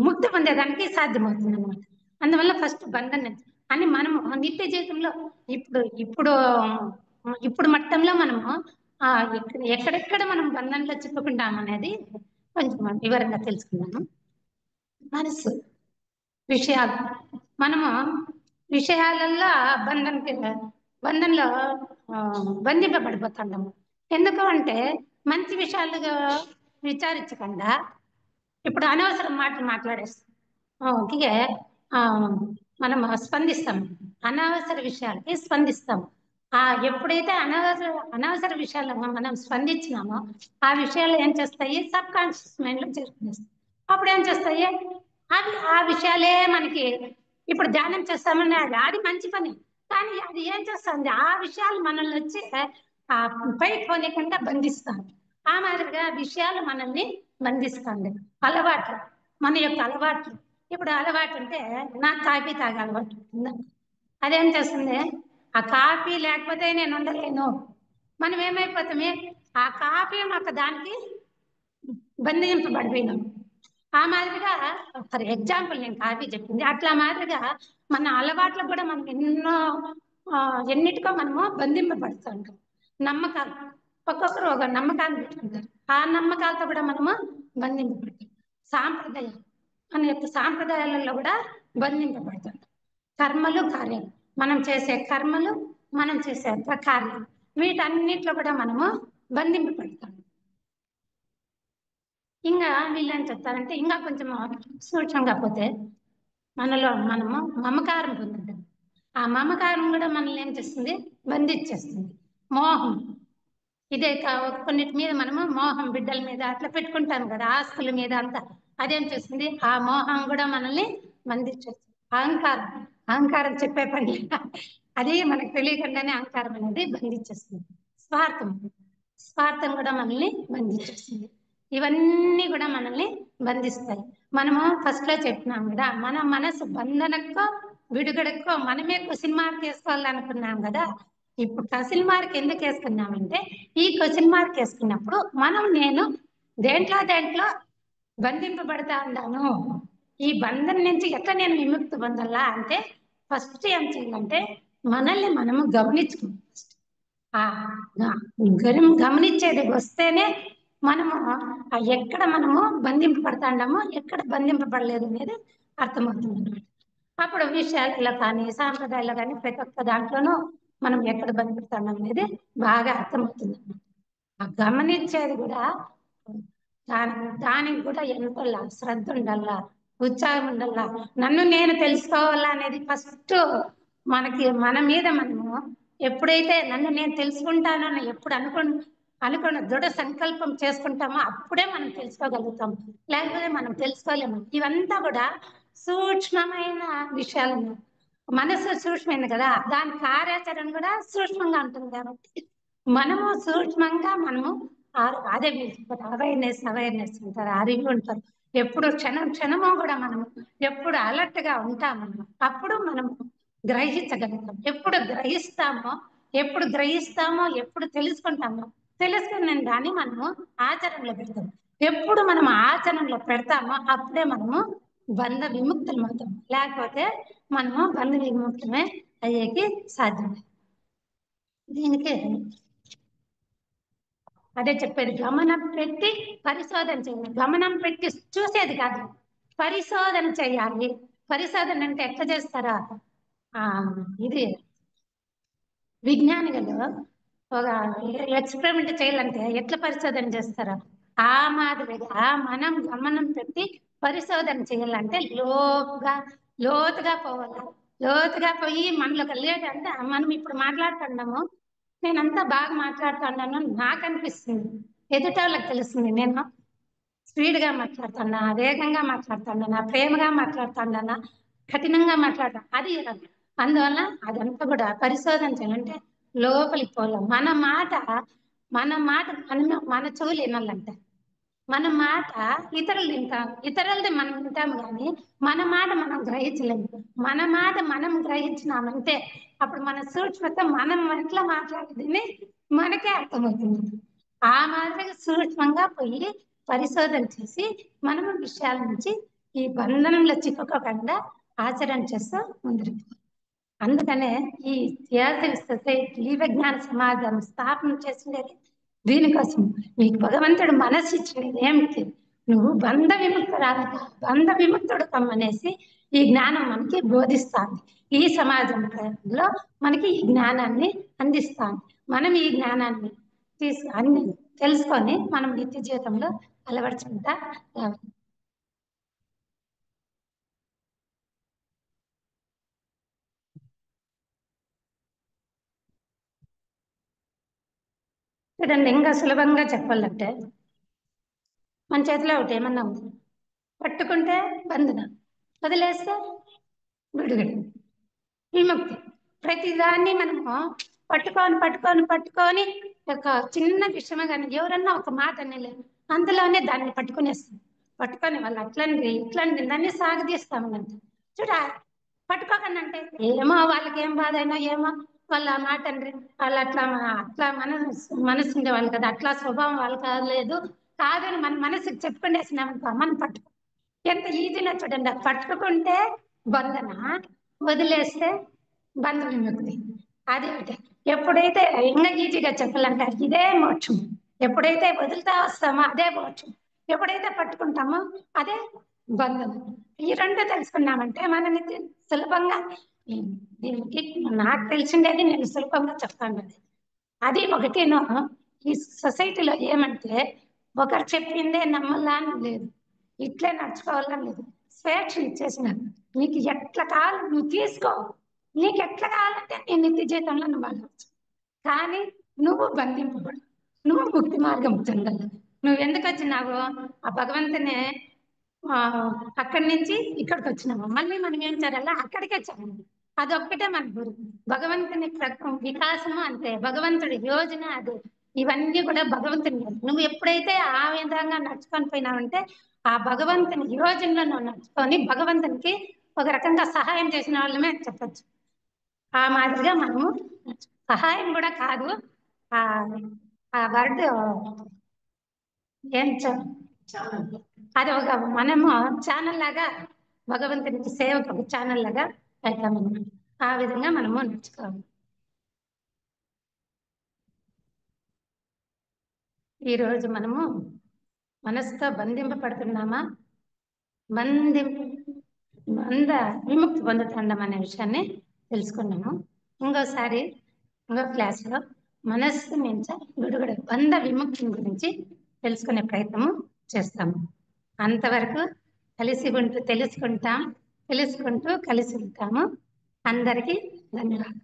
ముక్తి పొందేదానికి సాధ్యమవుతుంది అనమాట. అందువల్ల ఫస్ట్ బంధన అని మనము నిత్య జీవితంలో ఇప్పుడు ఇప్పుడు ఇప్పుడు మట్టంలో మనము ఎక్కడెక్కడ మనం బంధంలో చిక్కుకుంటాం అనేది కొంచెం వివరంగా తెలుసుకున్నాము. మనసు విషయాలు మనము విషయాలలో బంధంలో బంధింపబడిపోతున్నాము. ఎందుకు అంటే మంచి విషయాలుగా విచారించకుండా ఇప్పుడు అనవసరం మాటలు మాట్లాడేస్తాం. ఓకే, మనం స్పందిస్తాం, అనవసర విషయాలకి స్పందిస్తాం. ఎప్పుడైతే అనవసర విషయాలను మనం స్పందించినామో ఆ విషయాలు ఏం చేస్తాయి, సబ్ కాన్షియస్ మైండ్లో చేరుకునేస్తాయి. అప్పుడు ఏం చేస్తాయి, అవి ఆ విషయాలే మనకి ఇప్పుడు ధ్యానం చేస్తామని అది మంచి పని, కానీ అది ఏం చేస్తుంది, ఆ విషయాలు మనల్ని వచ్చి పైకి పోనీయకుండా బంధిస్తాం. ఆ మాదిరిగా విషయాలు మనల్ని బంధిస్తుంది. అలవాట్లు, మన యొక్క అలవాట్లు. ఇప్పుడు అలవాటు అంటే నాకు కాఫీ తాగే అలవాటు ఉందా, అదేం చేస్తుంది, ఆ కాఫీ లేకపోతే నేను ఉండలేను. మనం ఏమైపోతామే, ఆ కాఫీ మాకు దానికి బంధింపబడిపోయినాం. ఆ మాదిరిగా ఫర్ ఎగ్జాంపుల్ నేను కాఫీ చెప్పింది అట్లా మాదిరిగా మన అలవాట్లకు కూడా మనం ఎన్నిటికో మనము బంధింపబడుతూ ఉంటాం. నమ్మకాలు, ఒక్కొక్కరు ఒక నమ్మకాన్ని పెట్టుకుంటారు, ఆ నమ్మకాలతో కూడా మనము బంధింపబడతాం. సాంప్రదాయాలు, మన యొక్క సాంప్రదాయాలలో కూడా బంధింపబడతాం. కర్మలు కార్యాలు, మనం చేసే కర్మలు, మనం చేసే కార్యాలు, వీటన్నిటిలో కూడా మనము బంధింపబడతాం. ఇంకా వీళ్ళని చెప్తారంటే ఇంకా కొంచెం సూక్ష్మంగా పోతే మనలో మనము మమకారం పొందుతాం. ఆ మమకారం కూడా మనల్ని ఏం చేస్తుంది, బంధించేస్తుంది. మోహం, ఇదే కొన్నిటి మీద మనము మోహం, బిడ్డల మీద అట్లా పెట్టుకుంటాం కదా, ఆస్తుల మీద అంతా, అదేం చేస్తుంది, ఆ మోహం కూడా మనల్ని బంధించేస్తుంది. అహంకారం, అహంకారం చెప్పే పని అది మనకు తెలియకుండానే అహంకారం అనేది బంధించేస్తుంది. స్వార్థం, స్వార్థం కూడా మనల్ని బంధించేస్తుంది. ఇవన్నీ కూడా మనల్ని బంధిస్తాయి. మనము ఫస్ట్ లో చెప్పినాం కదా, మన మనసు బంధనక్కో విడుగడక్కో మనమే క్వశ్చన్ మార్క్ వేసుకోవాలనుకున్నాం కదా. ఇప్పుడు క్వశ్చన్ మార్క్ ఎందుకు వేసుకున్నామంటే, ఈ క్వశ్చన్ మార్క్ వేసుకున్నప్పుడు నేను దేంట్లో బంధింపబడతా ఉన్నాను, ఈ బంధం నుంచి ఎట్లా నేను విముక్తి పొందాలా అంటే ఫస్ట్ ఏం చేయాలంటే మనల్ని మనము గమనించుకోవాలి. గమనించేది వస్తేనే మనము ఎక్కడ మనము బంధింపబడతాండామో ఎక్కడ బంధింపబడలేదు అనేది అర్థమవుతుంది అనమాట. అప్పుడు విషయాల్లో కానీ సాంప్రదాయాల్లో కానీ ప్రతి ఒక్క దాంట్లోనూ మనం ఎక్కడ బంధిస్తాం అనేది బాగా అర్థమవుతుంది అనమాట. ఆ గమనించేది కూడా దానికి కూడా ఎంతో శ్రద్ధ ఉండాలా, ఉత్సాహం ఉండాలా. నన్ను నేను తెలుసుకోవాలా అనేది ఫస్ట్ మన మీద మనము ఎప్పుడైతే నన్ను నేను తెలుసుకుంటానో అని ఎప్పుడు అనుకున్న దృఢ సంకల్పం చేసుకుంటామో అప్పుడే మనం తెలుసుకోగలుగుతాం, లేకపోతే మనం తెలుసుకోలేము. ఇవంతా కూడా సూక్ష్మమైన విషయాలు. మనసు సూక్ష్మైంది కదా, దాని కార్యాచరణ కూడా సూక్ష్మంగా ఉంటుంది. కాబట్టి మనము సూక్ష్మంగా అదే అవేర్నెస్ అంటారు, அறிவு ఉంటారు. ఎప్పుడు క్షణము కూడా మనము ఎప్పుడు అలర్ట్ గా ఉంటామన్నమాట. అప్పుడు మనము గ్రహించగలుగుతాం. ఎప్పుడు గ్రహిస్తామో ఎప్పుడు తెలుసుకున్న దాన్ని మనము ఆచరణలో పెడతాం. ఎప్పుడు మనం ఆచరణలో పెడతామో అప్పుడే మనము బంధ విముక్తులం అవుతాం, లేకపోతే మనము బంధ విముక్తమే అయ్యేకి సాధ్యం. దీనికి అదే చెప్పేది, గమనం పెట్టి పరిశోధన చేయాలి. గమనం పెట్టి చూసేది కాదు, పరిశోధన చేయాలి. పరిశోధన అంటే ఎట్లా చేస్తారా, ఇది విజ్ఞానిಗಳು ఒక ఎక్స్పెరిమెంట్ చేయాలంటే ఎట్లా పరిశోధన చేస్తారా, ఆ మాదిరిగా మనం గమనం పెట్టి పరిశోధన చేయాలంటే లోతుగా పోవాలి. లోతుగా పోయి మనలోకి లేట్ అంటే మనం ఇప్పుడు మాట్లాడుతున్నాము, నేనంతా బాగా మాట్లాడుతున్నాను నాకు అనిపిస్తుంది, ఎదుట వాళ్ళకి తెలుస్తుంది నేను స్పీడ్గా మాట్లాడుతున్నా, వేగంగా మాట్లాడుతున్నా, ప్రేమగా మాట్లాడుతున్నా, కఠినంగా మాట్లాడతాను, అది అందువల్ల అదంతా కూడా పరిశోధన చేయాలంటే లోపలికి పోలేం. మన చెవులు వినాలంటే మన మాట ఇతరులది మనం వింటాము, కానీ మన మాట మనం గ్రహించలేము. మన మాట మనం గ్రహించినామంటే అప్పుడు మన సూక్ష్మత మనం ఎట్లా మాట్లాడేది మనకే అర్థమవుతుంది. ఆ మాదిరిగా సూక్ష్మంగా పోయి పరిశోధన చేసి మనము విషయాల నుంచి ఈ బంధనంలో చిక్కుకోకుండా ఆచరణ చేస్తూ ముందుకు. అందుకనే ఈ థియాసఫిక్ సొసైటీ ఈ విజ్ఞాన సమాజం స్థాపన చేసినది దీనికోసం. నీకు భగవంతుడు మనసు ఇచ్చినది ఏమిటి? నువ్వు బంధ విముక్తురాలుగా బంధ విముక్తుడు కమ్మనేసి ఈ జ్ఞానం మనకి బోధిస్తాంది. ఈ సమాజంలో మనకి ఈ జ్ఞానాన్ని అందిస్తాంది. మనం ఈ జ్ఞానాన్ని అన్ని తెలుసుకొని మనం నిత్య జీవితంలో అలవర్చుకుంటా రావాలి. చూడండి, ఇంకా సులభంగా చెప్పాలంటే మన చేతిలో ఒకటి ఏమన్నా ఉంది, పట్టుకుంటే బంధన, వదిలేస్తే విడుదల, విముక్తి. ప్రతిదాన్ని మనము పట్టుకొని పట్టుకొని పట్టుకొని ఒక చిన్న విషయమే కానీ ఎవరన్నా ఒక మాట అనలేదు అందులోనే దాన్ని పట్టుకునేస్తాం. పట్టుకొని వాళ్ళు అట్లండి ఇట్లండి దాన్ని సాగదీస్తామనంత. చూడ పట్టుకోకండి అంటే ఏమో వాళ్ళకి ఏం బాధ అయినా ఏమో వాళ్ళు ఆ మాట అండి వాళ్ళు అట్లా అట్లా మనసు ఉండేవాళ్ళు కదా, అట్లా స్వభావం వాళ్ళు కాలేదు కాదని మన మనసుకి చెప్పుకునేసినాం అనుకో మనం పట్టుకో. ఎంత ఈజీనా చూడండి. పట్టుకుంటే బంధన, వదిలేస్తే బంధ విముక్తి. అదేమిటి ఎప్పుడైతే ఇంకా ఈజీగా చెప్పాలంటే ఇదే మోక్షం. ఎప్పుడైతే వదులుతా వస్తామో అదే మోక్షం, ఎప్పుడైతే పట్టుకుంటామో అదే బంధం. ఈ రెండు తెలుసుకున్నామంటే మనని సులభంగా దీనికి నాకు తెలిసిండేది నేను సులభంగా చెప్తాను. అది ఒకటేనో ఈ సొసైటీలో ఏమంటే ఒకరు చెప్పిందే నమ్మల్లా అని లేదు, ఇట్లే నడుచుకోవాలని లేదు. స్వేచ్ఛ ఇచ్చేసినారు. నీకు ఎట్లా కావాలి నువ్వు తీసుకో, నీకు ఎట్లా కావాలంటే నీ నిత్య జీవితంలో నువ్వు వెళ్ళవచ్చు. కానీ నువ్వు బంధింపబడు, నువ్వు ముక్తి మార్గం చెందాలి. నువ్వు ఎందుకు వచ్చినావు? ఆ భగవంతునే అక్కడి నుంచి ఇక్కడికి వచ్చినాము, మళ్ళీ మనం ఏం చేయాలా? అక్కడికే చేయాలి. అదొక్కటే మన గురి. భగవంతుని వికాసము అంతే, భగవంతుడి యోజన అదే. ఇవన్నీ కూడా భగవంతుని. నువ్వు ఎప్పుడైతే ఆ విధంగా నడుచుకొని పోయినావంటే ఆ భగవంతుని యోజనలో నువ్వు నడుచుకొని భగవంతునికి ఒక రకంగా సహాయం చేసిన వాళ్ళమే చెప్పచ్చు. ఆ మాదిరిగా మనము సహాయం కూడా కాదు, ఆ ఆ వర్డ్ ఏం అది ఒక మనము ఛానల్ లాగా భగవంతునికి సేవకు ఒక ఛానల్ లాగా అవుతామన్నమాట. ఆ విధంగా మనము నడుచుకోవాలి. ఈరోజు మనము మనసుతో బంధింపబడుతున్నామా, బంధ విముక్తి పొందుతున్నాం అనే విషయాన్ని తెలుసుకున్నాము. ఇంకోసారి ఇంకో క్లాసులో మనస్సు మించ విడుదల బంధ విముక్తి గురించి తెలుసుకునే ప్రయత్నము చేస్తాము. అంతవరకు కలిసి ఉంటూ తెలుసుకుంటూ కలిసి ఉంటాము. అందరికీ ధన్యవాదాలు.